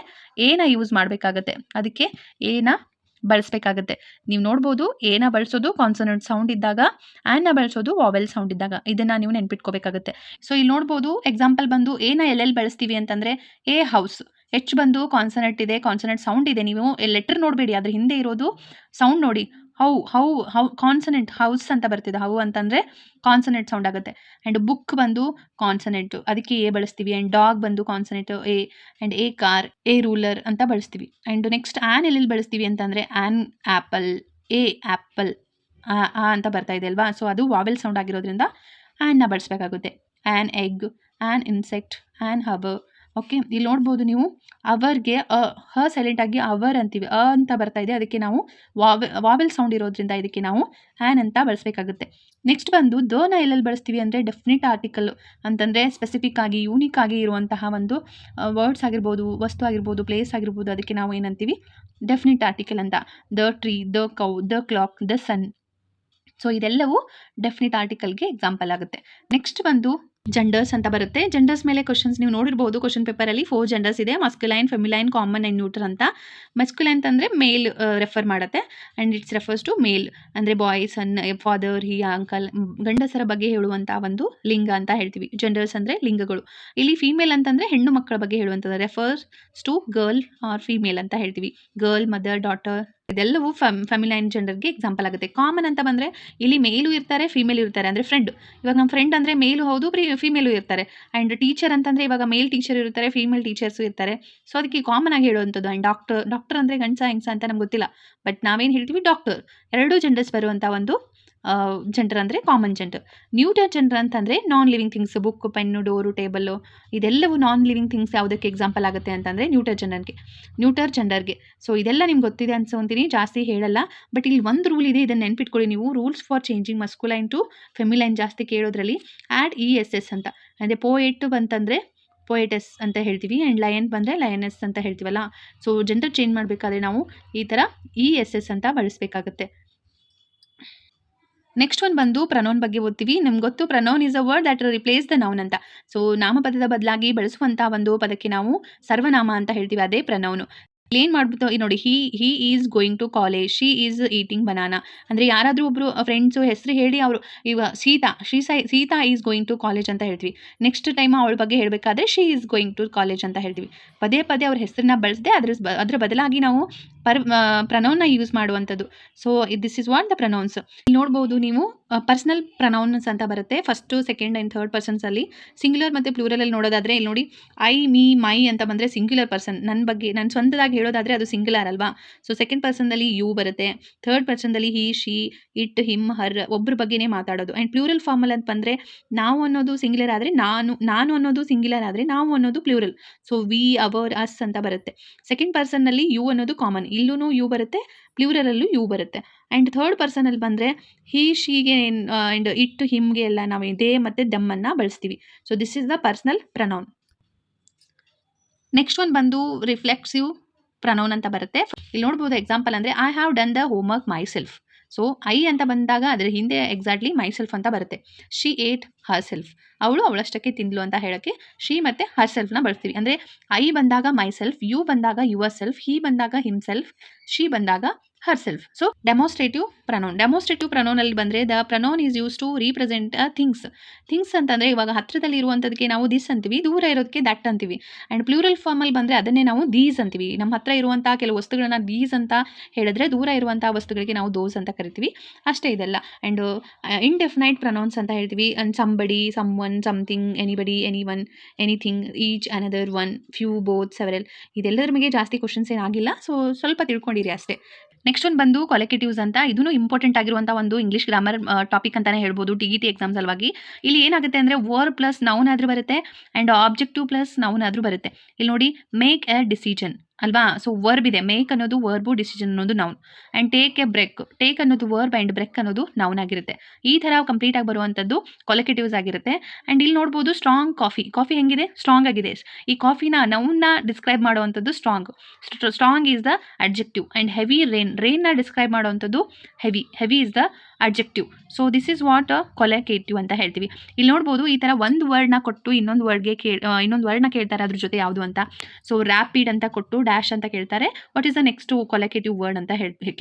ಏನ ಯೂಸ್ ಮಾಡಬೇಕಾಗತ್ತೆ, ಅದಕ್ಕೆ ಏನ ಬಳಸಬೇಕಾಗತ್ತೆ. ನೀವು ನೋಡ್ಬೋದು, ಏನ ಬಳಸೋದು ಕಾನ್ಸನೆಂಟ್ ಸೌಂಡ್ ಇದ್ದಾಗ, ಆ್ಯನ್ನ ಬಳಸೋದು ವಾವೆಲ್ ಸೌಂಡ್ ಇದ್ದಾಗ. ಇದನ್ನು ನೀವು ನೆನ್ಪಿಟ್ಕೋಬೇಕಾಗುತ್ತೆ. ಸೊ ಇಲ್ಲಿ ನೋಡ್ಬೋದು, ಎಕ್ಸಾಂಪಲ್ ಬಂದು ಏನ ಎಲ್ಲೆಲ್ಲಿ ಬಳಸ್ತೀವಿ ಅಂತಂದರೆ, ಎ ಹೌಸ್, ಹೆಚ್ ಬಂದು ಕಾನ್ಸನೆಂಟ್ ಇದೆ, ಕಾನ್ಸನೆಂಟ್ ಸೌಂಡ್ ಇದೆ. ನೀವು ಲೆಟರ್ ನೋಡಬೇಡಿ, ಅದ್ರ ಹಿಂದೆ ಇರೋದು ಸೌಂಡ್ ನೋಡಿ. ಹೌ ಕಾನ್ಸನೆಂಟ್, ಹೌಸ್ ಅಂತ ಬರ್ತಿದೆ. ಹೌ ಅಂತಂದರೆ ಕಾನ್ಸನೆಂಟ್ ಸೌಂಡ್ ಆಗುತ್ತೆ. ಆ್ಯಂಡ್ ಬುಕ್ ಬಂದು ಕಾನ್ಸನೆಂಟು, ಅದಕ್ಕೆ ಎ ಬಳಸ್ತೀವಿ. ಆ್ಯಂಡ್ ಡಾಗ್ ಬಂದು consonant a. And a car, a ruler ಅಂತ ಬಳಸ್ತೀವಿ. ಆ್ಯಂಡ್ ನೆಕ್ಸ್ಟ್ ಆ್ಯನ್ ಎಲ್ಲೆಲ್ಲಿ ಬಳಸ್ತೀವಿ ಅಂತಂದರೆ, ಆ್ಯನ್ ಆ್ಯಪಲ್, ಎ ಆ್ಯಪಲ್ ಅಂತ ಬರ್ತಾ ಇದೆ ಅಲ್ವಾ. ಸೊ ಅದು ವಾವೆಲ್ ಸೌಂಡ್ ಆಗಿರೋದ್ರಿಂದ ಆ್ಯನ್ನ ಬಳಸಬೇಕಾಗುತ್ತೆ. An egg, an insect, an ಹಬರ್. ಓಕೆ, ಇಲ್ಲಿ ನೋಡ್ಬೋದು ನೀವು, ಅವರ್ಗೆ ಹ ಸೈಲೆಂಟ್ ಆಗಿ ಅವರ್ ಅಂತೀವಿ. ಅಂತ ಬರ್ತಾ ಇದೆ, ಅದಕ್ಕೆ ನಾವು ವಾವೆಲ್ ಸೌಂಡ್ ಇರೋದ್ರಿಂದ ಇದಕ್ಕೆ ನಾವು ಆ್ಯನ್ ಅಂತ ಬಳಸಬೇಕಾಗುತ್ತೆ. ನೆಕ್ಸ್ಟ್ ಬಂದು ನ ಎಲ್ಲೆಲ್ಲಿ ಬಳಸ್ತೀವಿ ಅಂದರೆ, ಡೆಫಿನಿಟ್ ಆರ್ಟಿಕಲ್ ಅಂತಂದರೆ ಸ್ಪೆಸಿಫಿಕ್ ಆಗಿ ಯೂನಿಕ್ ಆಗಿ ಇರುವಂತಹ ಒಂದು ವರ್ಡ್ಸ್ ಆಗಿರ್ಬೋದು, ವಸ್ತು ಆಗಿರ್ಬೋದು, ಪ್ಲೇಸ್ ಆಗಿರ್ಬೋದು, ಅದಕ್ಕೆ ನಾವು ಏನಂತೀವಿ, ಡೆಫಿನಿಟ್ ಆರ್ಟಿಕಲ್ ಅಂತ. The tree, the cow, the clock, the sun. So ಇದೆಲ್ಲವೂ ಡೆಫಿನಿಟ್ ಆರ್ಟಿಕಲ್ಗೆ ಎಕ್ಸಾಂಪಲ್ ಆಗುತ್ತೆ. ನೆಕ್ಸ್ಟ್ ಬಂದು ಜೆಂಡರ್ಸ್ ಅಂತ ಬರುತ್ತೆ. ಜೆಂಡರ್ಸ್ ಮೇಲೆ ಕ್ವಶನ್ಸ್ ನೀವು ನೋಡಿರ್ಬೋದು, ಕ್ವಶನ್ ಪೇಪರಲ್ಲಿ 4 ಜೆಂಡರ್ಸ್ ಇದೆ: masculine, feminine, common and neutral ಅಂತ. ಮಸ್ಕ್ಯುಲೈನ್ ಅಂತಂದರೆ ಮೇಲ್ ರೆಫರ್ ಮಾಡುತ್ತೆ, and it's refers to male, ಅಂದರೆ ಬಾಯ್, ಸನ್, ಫಾದರ್, ಹಿ, ಅಂಕಲ್, ಗಂಡಸರ ಬಗ್ಗೆ ಹೇಳುವಂಥ ಒಂದು ಲಿಂಗ ಅಂತ ಹೇಳ್ತೀವಿ. ಜೆಂಡರ್ಸ್ ಅಂದರೆ ಲಿಂಗಗಳು. ಇಲ್ಲಿ ಫೀಮೇಲ್ ಅಂತಂದರೆ ಹೆಣ್ಣು ಮಕ್ಕಳ ಬಗ್ಗೆ ಹೇಳುವಂಥದ್ದು, refers to girl or female ಅಂತ ಹೇಳ್ತೀವಿ. ಗರ್ಲ್, ಮದರ್, ಡಾಟರ್, ಇದೆಲ್ಲವೂ ಫೆಮಿಲೈನ್ ಜೆಂಡರ್ಗೆ ಎಕ್ಸಾಂಪಲ್ ಆಗುತ್ತೆ. ಕಾಮನ್ ಅಂತ ಬಂದರೆ ಇಲ್ಲಿ ಮೇಲು ಇರ್ತಾರೆ, ಫೀಮೇಲು ಇರ್ತಾರೆ. ಅಂದರೆ ಫ್ರೆಂಡ್, ಇವಾಗ ನಮ್ಮ ಫ್ರೆಂಡ್ ಅಂದರೆ ಮೇಲು ಹೌದು, ಫೀಮೇಲು ಇರ್ತಾರೆ. ಆ್ಯಂಡ್ ಟೀಚರ್ ಅಂತಂದರೆ ಇವಾಗ ಮೇಲ್ ಟೀಚರ್ ಇರ್ತಾರೆ, ಫೀಮೇಲ್ ಟೀಚರ್ಸು ಇರ್ತಾರೆ. ಸೊ ಅದಕ್ಕೆ ಕಾಮನ್ ಆಗಿ ಹೇಳುವಂಥದ್ದು. ಆ್ಯಂಡ್ ಡಾಕ್ಟರ್ ಅಂದರೆ ಗಂಡಸ ಹೆಂಗಸ ಅಂತ ನಮ್ಗೆ ಗೊತ್ತಿಲ್ಲ, ಬಟ್ ನಾವೇನು ಹೇಳ್ತೀವಿ, ಡಾಕ್ಟರ್. ಎರಡೂ ಜೆಂಡರ್ಸ್ ಬರುವಂಥ ಒಂದು ಜೆಂಡರ್ ಅಂದರೆ ಕಾಮನ್ ಜೆಂಡರ್. ನ್ಯೂಟರ್ ಜೆಂಡರ್ ಅಂತಂದರೆ non living things, book, pen, door, table, ಇದೆಲ್ಲವೂ ನಾನ್ ಲಿವಿಂಗ್ ಥಿಂಗ್ಸ್ ಯಾವುದಕ್ಕೆ ಎಕ್ಸಾಂಪಲ್ ಆಗುತ್ತೆ ಅಂತಂದರೆ ನ್ಯೂಟರ್ ಜೆಂಡರ್ಗೆ. ಸೊ ಇದೆಲ್ಲ ನಿಮ್ಗೆ ಗೊತ್ತಿದೆ ಅನ್ಸೋಂತೀನಿ, ಜಾಸ್ತಿ ಹೇಳಲ್ಲ. ಬಟ್ ಇಲ್ಲಿ ಒಂದು ರೂಲ್ ಇದೆ, ಇದನ್ನು ನೆನ್ಪಿಟ್ಕೊಳ್ಳಿ ನೀವು. ರೂಲ್ಸ್ ಫಾರ್ ಚೇಂಜಿಂಗ್ ಮಸ್ಕ್ಯುಲೈನ್ ಟು ಫೆಮಿಲೈನ್ ಜಾಸ್ತಿ ಕೇಳೋದ್ರಲ್ಲಿ ಆ್ಯಡ್ ESS ಅಂತ. ಅಂದರೆ ಪೋಯೆಟ್ ಬಂತಂದರೆ ಪೋಯೆಟಸ್ ಅಂತ ಹೇಳ್ತೀವಿ, ಆ್ಯಂಡ್ ಲಯನ್ ಬಂದರೆ ಲಯನೆಸ್ ಅಂತ ಹೇಳ್ತೀವಲ್ಲ. ಸೊ ಜೆಂಡರ್ ಚೇಂಜ್ ಮಾಡಬೇಕಾದ್ರೆ ನಾವು ಈ ಥರ ESS ಅಂತ ಬಳಸಬೇಕಾಗುತ್ತೆ. ನೆಕ್ಸ್ಟ್ ಒಂದು ಬಂದು ಪ್ರನೌನ್ ಬಗ್ಗೆ ಓದ್ತೀವಿ. ನಿಮ್ಗೆ ಗೊತ್ತು, pronoun is a word that replace the noun ಅಂತ. ಸೊ ನಾಮಪದದ ಬದಲಾಗಿ ಬಳಸುವಂಥ ಒಂದು ಪದಕ್ಕೆ ನಾವು ಸರ್ವನಾಮ ಅಂತ ಹೇಳ್ತೀವಿ, ಅದೇ ಪ್ರನೌನು. ಏನು ಮಾಡ್ಬಿಟ್ಟು ನೋಡಿ, he is going to college, she is eating banana. ಅಂದರೆ ಯಾರಾದರೂ ಒಬ್ಬರು ಫ್ರೆಂಡ್ಸು ಹೆಸರು ಹೇಳಿ ಅವರು, ಇವಾಗ Sita is going to college ಅಂತ ಹೇಳ್ತೀವಿ. ನೆಕ್ಸ್ಟ್ ಟೈಮ್ ಅವಳ ಬಗ್ಗೆ ಹೇಳಬೇಕಾದ್ರೆ she is going to college ಅಂತ ಹೇಳ್ತೀವಿ. ಪದೇ ಪದೇ ಅವ್ರ ಹೆಸರನ್ನ ಬಳಸದೆ ಅದ್ರ ಬದಲಾಗಿ ನಾವು ಪ್ರನೌನ್ನ ಯೂಸ್ ಮಾಡುವಂಥದ್ದು. So this is what the pronouns. ಇಲ್ಲಿ ನೋಡ್ಬೋದು ನೀವು, ಪರ್ಸನಲ್ ಪ್ರನೌನ್ಸ್ ಅಂತ ಬರುತ್ತೆ. ಫಸ್ಟು, ಸೆಕೆಂಡ್ ಆ್ಯಂಡ್ ಥರ್ಡ್ ಪರ್ಸನ್ಸಲ್ಲಿ. ಸಿಂಗ್ಯುಲರ್ ಮತ್ತು ಪ್ಲೂರಲಲ್ಲಿ ನೋಡೋದಾದರೆ ಇಲ್ಲಿ ನೋಡಿ, ಐ, ಮೀ, ಮೈ ಅಂತ ಬಂದರೆ ಸಿಂಗ್ಯುಲರ್ ಪರ್ಸನ್, ನನ್ನ ಬಗ್ಗೆ ನನ್ನ ಸ್ವಂತದಾಗಿ ಹೇಳೋದಾದರೆ ಅದು ಸಿಂಗ್ಯುಲರ್ ಅಲ್ವಾ. ಸೊ ಸೆಕೆಂಡ್ ಪರ್ಸನ್ದಲ್ಲಿ ಯು ಬರುತ್ತೆ. ಥರ್ಡ್ ಪರ್ಸನ್ದಲ್ಲಿ he, she, it, him, her, ಒಬ್ಬರ ಬಗ್ಗೆನೇ ಮಾತಾಡೋದು. ಆ್ಯಂಡ್ ಪ್ಲೂರಲ್ ಫಾರ್ಮಲ್ ಅಂತ ಬಂದರೆ ನಾವು ಅನ್ನೋದು ಸಿಂಗ್ಯುಲರ್ ಆದರೆ ನಾನು ಅನ್ನೋದು ಸಿಂಗ್ಯುಲರ್ ಆದರೆ ನಾವು ಅನ್ನೋದು plural. So we, our, us ಅಂತ ಬರುತ್ತೆ. ಸೆಕೆಂಡ್ ಪರ್ಸನ್ನಲ್ಲಿ ಯು ಅನ್ನೋದು ಕಾಮನ್, ಇಲ್ಲೂ ಯು ಬರುತ್ತೆ, ಪ್ಲೂರಲಲ್ಲೂ ಯು ಬರುತ್ತೆ. ಆ್ಯಂಡ್ ಥರ್ಡ್ ಪರ್ಸನಲ್ಲಿ ಬಂದರೆ ಹಿ, ಶೀಗೆ ಆ್ಯಂಡ್ ಇಟ್, ಹಿಮ್ಗೆ ಎಲ್ಲ ನಾವು ದೇ ಮತ್ತು ದಮ್ಮನ್ನು ಬಳಸ್ತೀವಿ. So this is the personal pronoun. Next ಒಂದು ಬಂದು ರಿಫ್ಲೆಕ್ಸಿವ್ ಪ್ರನೌನ್ ಅಂತ ಬರುತ್ತೆ. ಇಲ್ಲಿ ನೋಡ್ಬೋದು ಎಕ್ಸಾಂಪಲ್ ಅಂದರೆ, I have done the homework my self. So I ಅಂತ ಬಂದಾಗ ಅದರ ಹಿಂದೆ ಎಕ್ಸಾಕ್ಟ್ಲಿ ಮೈ ಸೆಲ್ಫ್ ಅಂತ ಬರುತ್ತೆ. ಶಿ ಏಟ್ ಹರ್ ಸೆಲ್ಫ್, ಅವಳಷ್ಟಕ್ಕೆ ತಿಂದ್ಲು ಅಂತ ಹೇಳೋಕ್ಕೆ ಶಿ ಮತ್ತು ಹರ್ ಸೆಲ್ಫ್ನ ಬಳಸ್ತೀವಿ. ಅಂದರೆ ಐ ಬಂದಾಗ ಮೈ ಸೆಲ್ಫ್, ಯು ಬಂದಾಗ ಯುವರ್ ಸೆಲ್ಫ್, ಹಿ ಬಂದಾಗ ಹಿಮ್ ಸೆಲ್ಫ್, ಶಿ ಬಂದಾಗ ಹರ್ ಸೆಲ್ಫ್. ಸೊ ಡೆಮೋಸ್ಟ್ರೇಟಿವ್ ಪ್ರನೌನಲ್ಲಿ ಬಂದರೆ the pronoun is use to represent things ಅಂತಂದರೆ ಇವಾಗ ಹತ್ತಿರದಲ್ಲಿ ಇರುವಂಥದಕ್ಕೆ ನಾವು ದಿಸ್ ಅಂತೀವಿ, ದೂರ ಇರೋದಕ್ಕೆ ದಟ್ ಅಂತೀವಿ. ಆ್ಯಂಡ್ ಪ್ಲೂರಲ್ ಫಾರ್ಮಲ್ಲಿ ಬಂದರೆ ಅದನ್ನೇ ನಾವು ದೀಸ್ ಅಂತೀವಿ. ನಮ್ಮ ಹತ್ರ ಇರುವಂಥ ಕೆಲವು ವಸ್ತುಗಳನ್ನ ದೀಸ್ ಅಂತ ಹೇಳಿದ್ರೆ, ದೂರ ಇರುವಂಥ ವಸ್ತುಗಳಿಗೆ ನಾವು ದೋಸ್ ಅಂತ ಕರಿತೀವಿ. ಅಷ್ಟೇ ಇದೆಲ್ಲ. ಆ್ಯಂಡ್ ಇಂಡೆಫಿನೈಟ್ ಪ್ರನೌನ್ಸ್ ಅಂತ ಹೇಳ್ತೀವಿ. And somebody, someone, something, anybody, anyone, anything, each, another, one, few, both, several. ಇದೆಲ್ಲದ್ರ ಮೇಲೆ ಜಾಸ್ತಿ ಕ್ವಶನ್ಸ್ ಏನಾಗಿಲ್ಲ, ಸೊ ಸ್ವಲ್ಪ ತಿಳ್ಕೊಂಡಿರಿ ಅಷ್ಟೇ. ನೆಕ್ಸ್ಟ್ ಒಂದು ಬಂದು ಕೊಲೆಕ್ಟಿವ್ಸ್ ಅಂತ. ಇದೂ ಇಂಪಾರ್ಟೆಂಟ್ ಆಗಿರುವಂಥ ಒಂದು ಇಂಗ್ಲೀಷ್ ಗ್ರಾಮರ್ ಟಾಪಿಕ್ ಅಂತಲೇ ಹೇಳ್ಬೋದು, TET ಎಕ್ಸಾಮ್ ಸಲುವಾಗಿ. ಇಲ್ಲಿ ಏನಾಗುತ್ತೆ ಅಂದರೆ, ವರ್ಬ್ ಪ್ಲಸ್ ನೌನ್ ಆದರೂ ಬರುತ್ತೆ, ಆ್ಯಂಡ್ ಆಬ್ಜೆಕ್ಟಿವ್ ಪ್ಲಸ್ ನೌನ್ ಆದರೂ ಬರುತ್ತೆ. ಇಲ್ಲಿ ನೋಡಿ, ಮೇಕ್ ಎ ಡಿಸಿಷನ್, ಅಲ್ವಾ? ಸೊ ವರ್ಬ್ ಇದೆ. ಮೇಕ್ ಅನ್ನೋದು ವರ್ಬು, ಡಿಸಿಷನ್ ಅನ್ನೋದು noun. And take a break. Take ಅನ್ನೋದು ವರ್ಬ್ ಆ್ಯಂಡ್ ಬ್ರೇಕ್ ಅನ್ನೋದು ನೌನ್ ಆಗಿರುತ್ತೆ. ಈ ಥರ ಕಂಪ್ಲೀಟ್ ಆಗಿ ಬರುವಂಥದ್ದು ಕೊಲೊಕೇಟಿವ್ಸ್ ಆಗಿರುತ್ತೆ. ಆ್ಯಂಡ್ ಇಲ್ಲಿ ನೋಡ್ಬೋದು ಸ್ಟ್ರಾಂಗ್ ಕಾಫಿ. ಕಾಫಿ ಹೆಂಗಿದೆ? ಸ್ಟ್ರಾಂಗ್ ಆಗಿದೆ. ಈ ಕಾಫಿನ ನೌನ್ನ ಡಿಸ್ಕ್ರೈಬ್ ಮಾಡುವಂಥದ್ದು strong. Strong is the adjective. And heavy rain. ರೇನ್ನ ಡಿಸ್ಕ್ರೈಬ್ ಮಾಡುವಂಥದ್ದು heavy. Heavy is the adjective. So this is what collocative ಅಂತ ಹೇಳ್ತೀವಿ. ಇಲ್ಲಿ ನೋಡ್ಬೋದು ಈ ಥರ ಒಂದು ವರ್ಡ್ನ ಕೊಟ್ಟು ಇನ್ನೊಂದು ವರ್ಡ್ನ ಕೇಳ್ತಾರೆ ಅದ್ರ ಜೊತೆ ಯಾವುದು ಅಂತ. ಸೊ ರ್ಯಾಪಿಡ್ ಅಂತ ಕೊಟ್ಟು ಡ್ಯಾಶ್ ಅಂತ ಕೇಳ್ತಾರೆ. What is the next collocative word ಅಂತ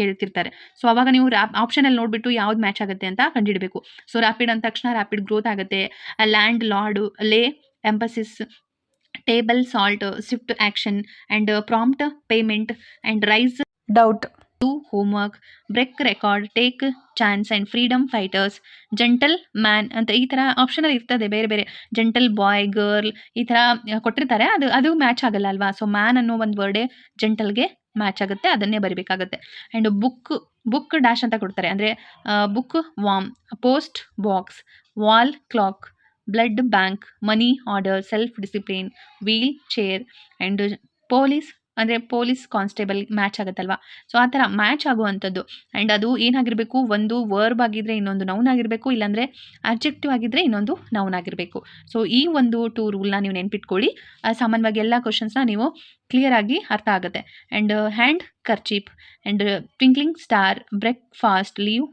ಕೇಳ್ತಿರ್ತಾರೆ. ಸೊ ಅವಾಗ ನೀವು ಆಪ್ಷನಲ್ಲಿ ನೋಡಿಬಿಟ್ಟು ಯಾವ್ದು ಮ್ಯಾಚ್ ಆಗುತ್ತೆ ಅಂತ ಕಂಡುಹಿಡಬೇಕು. ಸೊ ರ್ಯಾಪಿಡ್ ಅಂದ ತಕ್ಷಣ ರ್ಯಾಪಿಡ್ ಗ್ರೋತ್ ಆಗುತ್ತೆ. Land, lord, lay, emphasis, table, salt, swift action, and prompt, payment, and raise, doubt, do homework, break record, take chance, and freedom fighters, gentleman ಅಂತ ಈ ಥರ ಆಪ್ಷನಲ್ಲಿ ಇರ್ತದೆ ಬೇರೆ ಬೇರೆ. ಜೆಂಟಲ್ ಬಾಯ್, ಗರ್ಲ್ ಈ ಥರ ಕೊಟ್ಟಿರ್ತಾರೆ. ಅದು ಮ್ಯಾಚ್ ಆಗಲ್ಲ ಅಲ್ವಾ? ಸೊ ಮ್ಯಾನ್ ಅನ್ನೋ ಒಂದು ವರ್ಡೇ ಜೆಂಟಲ್ಗೆ ಮ್ಯಾಚ್ ಆಗುತ್ತೆ. ಅದನ್ನೇ ಬರಿಬೇಕಾಗುತ್ತೆ. ಆ್ಯಂಡ್ ಬುಕ್ ಡ್ಯಾಶ್ ಅಂತ ಕೊಡ್ತಾರೆ. ಅಂದರೆ book warm, post box, wall clock, blood bank, money order, self discipline, wheel chair, and police ಅಂದರೆ ಪೊಲೀಸ್ ಕಾನ್ಸ್ಟೇಬಲ್ ಮ್ಯಾಚ್ ಆಗುತ್ತಲ್ವಾ? ಸೊ ಆ ಥರ ಮ್ಯಾಚ್ ಆಗುವಂಥದ್ದು. ಆ್ಯಂಡ್ ಅದು ಏನಾಗಿರಬೇಕು? ಒಂದು ವರ್ಬ್ ಆಗಿದ್ದರೆ ಇನ್ನೊಂದು ನೌನ್ ಆಗಿರಬೇಕು. ಇಲ್ಲಾಂದರೆ ಅಡ್ಜೆಕ್ಟಿವ್ ಆಗಿದ್ದರೆ ಇನ್ನೊಂದು ನೌನ್ ಆಗಿರಬೇಕು. ಸೊ ಈ ಒಂದು 2 ರೂಲ್ನ ನೀವು ನೆನ್ಪಿಟ್ಕೊಳ್ಳಿ. ಸಾಮಾನ್ಯವಾಗಿ ಎಲ್ಲ ಕ್ವಶನ್ಸ್ನ ನೀವು ಕ್ಲಿಯರಾಗಿ ಅರ್ಥ ಆಗುತ್ತೆ. And handkerchief, and twinkling star, breakfast, leave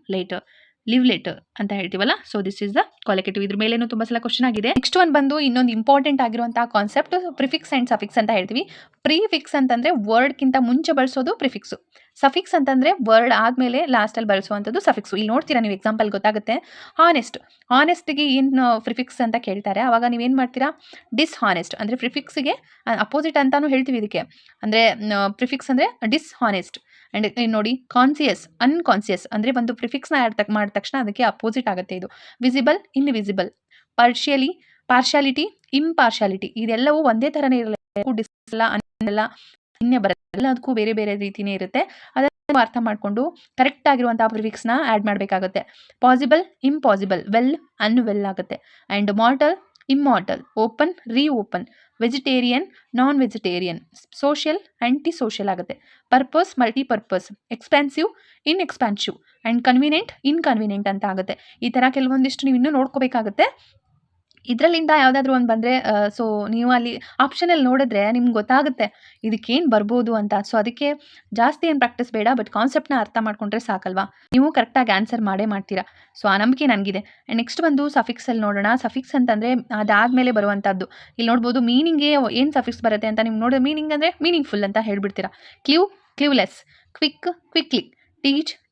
later ಅಂತ ಹೇಳ್ತೀವಲ್ಲ. So this is the collocative. ಇದ್ರ ಮೇಲೇನು ತುಂಬ ಸಲ ಕ್ವಶನ್ ಆಗಿದೆ. ನೆಕ್ಸ್ಟ್ ಒಂದು ಬಂದು ಇನ್ನೊಂದು ಇಂಪಾರ್ಟೆಂಟ್ ಆಗಿರುವಂತಹ ಕಾನ್ಸೆಪ್ಟ್ ಪ್ರಿಫಿಕ್ಸ್ ಆ್ಯಂಡ್ ಸಫಿಕ್ಸ್ ಅಂತ ಹೇಳ್ತೀವಿ. ಪ್ರಿಫಿಕ್ಸ್ ಅಂತಂದರೆ ವರ್ಡ್ಗಿಂತ ಮುಂಚೆ ಬಳಸೋದು ಪ್ರಿಫಿಕ್ಸು. ಸಫಿಕ್ಸ್ ಅಂತಂದರೆ ವರ್ಡ್ ಆದಮೇಲೆ ಲಾಸ್ಟಲ್ಲಿ ಬಳಸುವಂಥದ್ದು ಸಫಿಕ್ಸು. ಇಲ್ಲಿ ನೋಡ್ತೀರಾ ನೀವು ಎಕ್ಸಾಂಪಲ್ ಗೊತ್ತಾಗುತ್ತೆ. ಹಾನೆಸ್ಟ್ಗೆ ಏನು ಪ್ರಿಫಿಕ್ಸ್ ಅಂತ ಕೇಳ್ತಾರೆ. ಆವಾಗ ನೀವೇನು ಮಾಡ್ತೀರಾ? ಡಿಸ್ಹಾನೆಸ್ಟ್ ಅಂದರೆ ಪ್ರಿಫಿಕ್ಸ್ಗೆ ಅಪೋಸಿಟ್ ಅಂತಾನು ಹೇಳ್ತೀವಿ ಇದಕ್ಕೆ. ಅಂದರೆ ಪ್ರಿಫಿಕ್ಸ್ ಅಂದರೆ ಡಿಸ್ಹಾನೆಸ್ಟ್. ಆ್ಯಂಡ್ ನೋಡಿ ಅನ್ಕಾನ್ಸಿಯಸ್ ಅಂದರೆ ಒಂದು ಪ್ರಿಫಿಕ್ಸ್ನ ಮಾಡಿದ ತಕ್ಷಣ ಅದಕ್ಕೆ ಅಪೋಸಿಟ್ ಆಗುತ್ತೆ. ಇದು ವಿಸಿಬಲ್, ಇನ್ವಿಸಿಬಲ್, ಪಾರ್ಶಿಯಾಲಿಟಿ, ಇಂಪಾರ್ಶಿಯಾಲಿಟಿ ಇದೆಲ್ಲವೂ ಒಂದೇ ಥರನೇ ಇರಲ್ಲ. ಎಲ್ಲದಕ್ಕೂ ಬೇರೆ ಬೇರೆ ರೀತಿಯೇ ಇರುತ್ತೆ. ಅದನ್ನು ಅರ್ಥ ಮಾಡಿಕೊಂಡು ಕರೆಕ್ಟ್ ಆಗಿರುವಂತಹ ಪ್ರಿಫಿಕ್ಸ್ನ ಆ್ಯಡ್ ಮಾಡಬೇಕಾಗುತ್ತೆ. ಪಾಸಿಬಲ್, ಇಂಪಾಸಿಬಲ್, ವೆಲ್, ಅನ್ವೆಲ್ ಆಗುತ್ತೆ. And mortal, immortal, open, reopen, vegetarian, non vegetarian, social, anti social ಆಗುತ್ತೆ. Purpose, multipurpose, expensive, inexpensive, and convenient, inconvenient ಅಂತ ಆಗುತ್ತೆ. ಈ ಥರ ಕೆಲವೊಂದಿಷ್ಟು ನೀವು ಇನ್ನೂ ನೋಡ್ಕೋಬೇಕಾಗುತ್ತೆ. ಇದರಲ್ಲಿಂದ ಯಾವುದಾದ್ರೂ ಒಂದು ಬಂದರೆ ಸೊ ನೀವು ಅಲ್ಲಿ ಆಪ್ಷನಲ್ಲಿ ನೋಡಿದ್ರೆ ನಿಮ್ಗೆ ಗೊತ್ತಾಗುತ್ತೆ ಇದಕ್ಕೇನು ಬರ್ಬೋದು ಅಂತ. ಸೊ ಅದಕ್ಕೆ ಜಾಸ್ತಿ ಏನು ಪ್ರಾಕ್ಟೀಸ್ ಬೇಡ, ಬಟ್ ಕಾನ್ಸೆಪ್ಟ್ನ ಅರ್ಥ ಮಾಡ್ಕೊಂಡ್ರೆ ಸಾಕಲ್ವಾ? ನೀವು ಕರೆಕ್ಟಾಗಿ ಆನ್ಸರ್ ಮಾಡ್ತೀರಾ. ಸೊ ಆ ನಂಬಿಕೆ ನನಗಿದೆ. ಆ್ಯಂಡ್ ನೆಕ್ಸ್ಟ್ ಬಂದು ಸಫಿಕ್ಸಲ್ಲಿ ನೋಡೋಣ. ಸಫಿಕ್ಸ್ ಅಂತಂದರೆ ಅದಾದಮೇಲೆ ಬರುವಂಥದ್ದು. ಇಲ್ಲಿ ನೋಡ್ಬೋದು ಮೀನಿಂಗ್ಗೆ ಏನು ಸಫಿಕ್ಸ್ ಬರುತ್ತೆ ಅಂತ ನೀವು ನೋಡೋ ಮೀನಿಂಗ್ ಅಂದರೆ ಮೀನಿಂಗ್ಫುಲ್ ಅಂತ ಹೇಳ್ಬಿಡ್ತೀರಾ. Clueless, quick, quickly,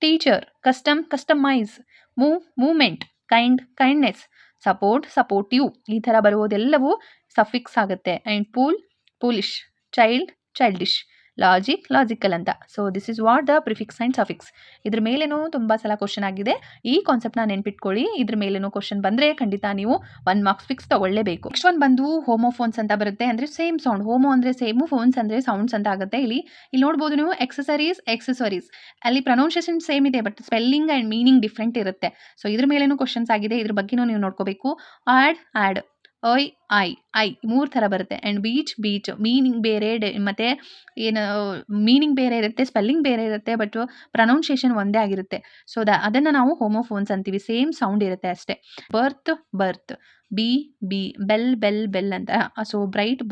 teacher, customise, movement, kindness, supportive ಈ ಥರ ಬರುವುದೆಲ್ಲವೂ ಸಫಿಕ್ಸ್ ಆಗುತ್ತೆ. ಆ್ಯಂಡ್ ಪೂಲಿಶ್, ಚೈಲ್ಡಿಶ್, ಲಾಜಿಕಲ್ ಅಂತ. So this is what the prefix and suffix. ಇದ್ರ ಮೇಲೇನೂ ತುಂಬ ಸಲ ಕ್ವಶನ್ ಆಗಿದೆ. ಈ ಕಾನ್ಸೆಪ್ಟ್ನ ನೆನ್ಪಿಟ್ಕೊಳ್ಳಿ. ಇದ್ರ ಮೇಲೇನೂ ಕ್ವಶನ್ ಬಂದರೆ ಖಂಡಿತ ನೀವು 1 ಮಾರ್ಕ್ಸ್ ಫಿಕ್ಸ್ ತೊಗೊಳ್ಳೇಬೇಕು. ನೆಕ್ಸ್ಟ್ ಒಂದು ಬಂದು ಹೋಮೋಫೋನ್ಸ್ ಅಂತ ಬರುತ್ತೆ. ಅಂದರೆ ಸೇಮ್ ಸೌಂಡ್. ಹೋಮೋ ಅಂದರೆ ಸೇಮು, ಫೋನ್ಸ್ ಅಂದರೆ ಸೌಂಡ್ಸ್ ಅಂತ ಆಗುತ್ತೆ. ಇಲ್ಲಿ ನೋಡ್ಬೋದು ನೀವು ಎಕ್ಸೆಸರೀಸ್ ಅಲ್ಲಿ ಪ್ರೊನೌನ್ಸಿಯೇಷನ್ ಸೇಮ್ ಇದೆ, but spelling and meaning different ಇರುತ್ತೆ. ಸೊ ಇದ್ರ ಮೇಲೇನೂ ಕ್ವಶನ್ಸ್ ಆಗಿದೆ. ಇದ್ರ ಬಗ್ಗೆನೂ ನೀವು ನೋಡ್ಕೋಬೇಕು. ಆ್ಯಡ್, ಐ 3 ಥರ ಬರುತ್ತೆ. ಆ್ಯಂಡ್ ಬೀಚ್ ಮೀನಿಂಗ್ ಬೇರೆ ಮತ್ತು ಏನು ಮೀನಿಂಗ್ ಬೇರೆ ಇರುತ್ತೆ, ಸ್ಪೆಲ್ಲಿಂಗ್ ಬೇರೆ ಇರುತ್ತೆ, ಬಟ್ ಪ್ರೊನೌನ್ಸಿಯೇಷನ್ ಒಂದೇ ಆಗಿರುತ್ತೆ. ಸೊ ಅದನ್ನು ನಾವು ಹೋಮೋಫೋನ್ಸ್ ಅಂತೀವಿ. ಸೇಮ್ ಸೌಂಡ್ ಇರುತ್ತೆ ಅಷ್ಟೇ. ಬರ್ತ್, ಬಿ, ಬೆಲ್ ಅಂತ. So bite,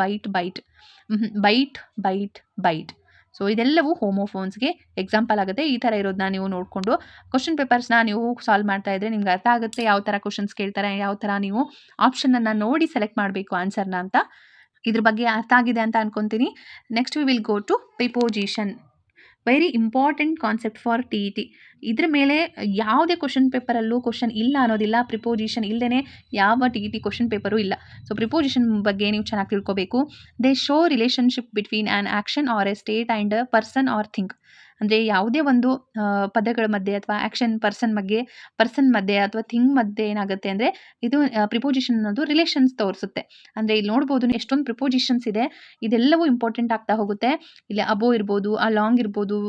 byte. ಸೊ ಇದೆಲ್ಲವೂ ಹೋಮೋಫೋನ್ಸ್ಗೆ ಎಕ್ಸಾಂಪಲ್ ಆಗುತ್ತೆ. ಈ ಥರ ಇರೋದನ್ನ ನೀವು ನೋಡಿಕೊಂಡು ಕ್ವಶನ್ ಪೇಪರ್ಸ್ನ ನೀವು ಸಾಲ್ವ್ ಮಾಡ್ತಾ ಇದ್ದರೆ ನಿಮ್ಗೆ ಅರ್ಥ ಆಗುತ್ತೆ ಯಾವ ಥರ ಕ್ವಶನ್ಸ್ ಕೇಳ್ತಾರೆ, ಯಾವ ಥರ ನೀವು ಆಪ್ಷನನ್ನು ನೋಡಿ ಸೆಲೆಕ್ಟ್ ಮಾಡಬೇಕು ಆನ್ಸರ್ನ ಅಂತ. ಇದ್ರ ಬಗ್ಗೆ ಅರ್ಥ ಆಗಿದೆ ಅಂತ ಅನ್ಕೊತೀನಿ. Next we will go to preposition. Very important concept for TET. ಇದ್ರ ಮೇಲೆ ಯಾವುದೇ ಕ್ವಶನ್ ಪೇಪರಲ್ಲೂ ಕ್ವಶನ್ ಇಲ್ಲ ಅನ್ನೋದಿಲ್ಲ. ಪ್ರಿಪೋಸಿಷನ್ ಇಲ್ಲದೇ ಯಾವ TET ಕ್ವಶನ್ ಪೇಪರು ಇಲ್ಲ. ಸೊ ಪ್ರಿಪೋಸಿಷನ್ ಬಗ್ಗೆ ನೀವು ಚೆನ್ನಾಗಿ ತಿಳ್ಕೊಬೇಕು. They show relationship between an action or a state and person or thing. ಅಂದರೆ ಯಾವುದೇ ಒಂದು ಪದಗಳ ಮಧ್ಯೆ ಅಥವಾ ಆ್ಯಕ್ಷನ್ ಪರ್ಸನ್ ಮಧ್ಯೆ ಅಥವಾ ಥಿಂಗ್ ಮಧ್ಯೆ ಏನಾಗುತ್ತೆ ಅಂದರೆ ಇದು ಪ್ರಿಪೋಸಿಷನ್ ಅನ್ನೋದು ರಿಲೇಷನ್ಸ್ ತೋರಿಸುತ್ತೆ. ಅಂದರೆ ಇಲ್ಲಿ ನೋಡ್ಬೋದು ಎಷ್ಟೊಂದು ಪ್ರಿಪೋಸಿಷನ್ಸ್ ಇದೆ. ಇದೆಲ್ಲವೂ ಇಂಪಾರ್ಟೆಂಟ್ ಆಗ್ತಾ ಹೋಗುತ್ತೆ. ಇಲ್ಲಿ ಅಬೋ ಇರ್ಬೋದು, ಅಲಾಂಗ್ ಇರ್ಬೋದು,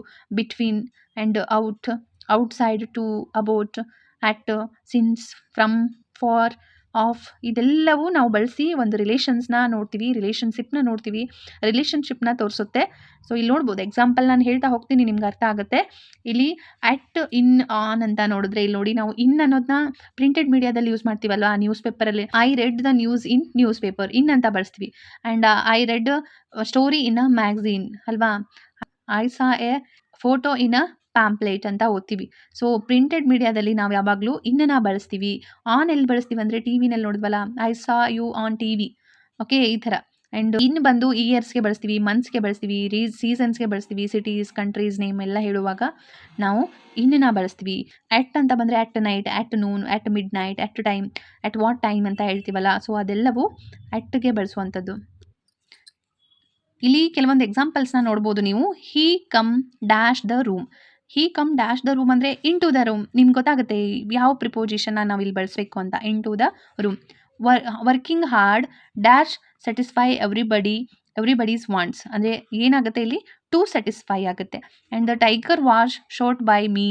between and outside, to, about, at, since, from, for, of ಇದೆಲ್ಲವೂ ನಾವು ಬಳಸಿ ಒಂದು ರಿಲೇಷನ್ಸ್ನ ನೋಡ್ತೀವಿ, ರಿಲೇಷನ್ಶಿಪ್ನ ನೋಡ್ತೀವಿ, ರಿಲೇಷನ್ಶಿಪ್ನ ತೋರಿಸುತ್ತೆ. ಸೊ ಇಲ್ಲಿ ನೋಡ್ಬೋದು ಎಕ್ಸಾಂಪಲ್ ನಾನು ಹೇಳ್ತಾ ಹೋಗ್ತೀನಿ, ನಿಮ್ಗೆ ಅರ್ಥ ಆಗುತ್ತೆ. ಇಲ್ಲಿ ಅಟ್, ಇನ್, ಆನ್ ಅಂತ ನೋಡಿದ್ರೆ ಇಲ್ಲಿ ನೋಡಿ ನಾವು ಇನ್ ಅನ್ನೋದನ್ನ ಪ್ರಿಂಟೆಡ್ ಮೀಡಿಯಾದಲ್ಲಿ ಯೂಸ್ ಮಾಡ್ತೀವಲ್ವಾ, ನ್ಯೂಸ್ ಪೇಪರಲ್ಲಿ I read the news in newspaper, in ಅಂತ ಬಳಸ್ತೀವಿ. And I read story in a magazine ಅಲ್ವಾ, I saw a photo in a pamphlet ಅಂತ ಓದ್ತೀವಿ. ಸೊ ಪ್ರಿಂಟೆಡ್ ಮೀಡಿಯಾದಲ್ಲಿ ನಾವು ಯಾವಾಗಲೂ ಇನ್ನನ್ನ ಬಳಸ್ತೀವಿ. ಆನ್ ಎಲ್ಲಿ ಬಳಸ್ತೀವಿ ಅಂದರೆ ಟಿ ವಿನಲ್ಲಿ ನೋಡಿದ್ವಲ್ಲ, I saw you on TV, okay, ಈ ಥರ. ಆ್ಯಂಡ್ ಇನ್ ಬಂದು ಇಯರ್ಸ್ಗೆ ಬಳಸ್ತೀವಿ, ಮಂತ್ಸ್ಗೆ ಬಳಸ್ತೀವಿ, ಸೀಸನ್ಸ್ಗೆ ಬಳಸ್ತೀವಿ, ಸಿಟೀಸ್, ಕಂಟ್ರೀಸ್ ನೇಮ್ ಎಲ್ಲ ಹೇಳುವಾಗ ನಾವು ಇನ್ನನ್ನ ಬಳಸ್ತೀವಿ. ಅಟ್ ಅಂತ ಬಂದರೆ at night, at Noon, at mid night, at time, at what time ಅಂತ ಹೇಳ್ತೀವಲ್ಲ, ಸೊ ಅದೆಲ್ಲವೂ ಅಟ್ಗೆ ಬಳಸುವಂಥದ್ದು. ಇಲ್ಲಿ ಕೆಲವೊಂದು ಎಕ್ಸಾಂಪಲ್ಸ್ನ ನೋಡ್ಬೋದು ನೀವು. He come dash the room, he come dash the room ಅಂದರೆ ಇನ್ ಟು ದ ರೂಮ್. ನಿಮ್ಗೆ ಗೊತ್ತಾಗುತ್ತೆ ಯಾವ ಪ್ರಿಪೋಸಿಷನ್ನ ನಾವು ಇಲ್ಲಿ ಬಳಸಬೇಕು ಅಂತ. In to the room. Working hard dash satisfy everybody's wants ಅಂದರೆ ಏನಾಗುತ್ತೆ ಇಲ್ಲಿ ಟು ಸ್ಯಾಟಿಸ್ಫೈ ಆಗುತ್ತೆ. And the tiger was shot by me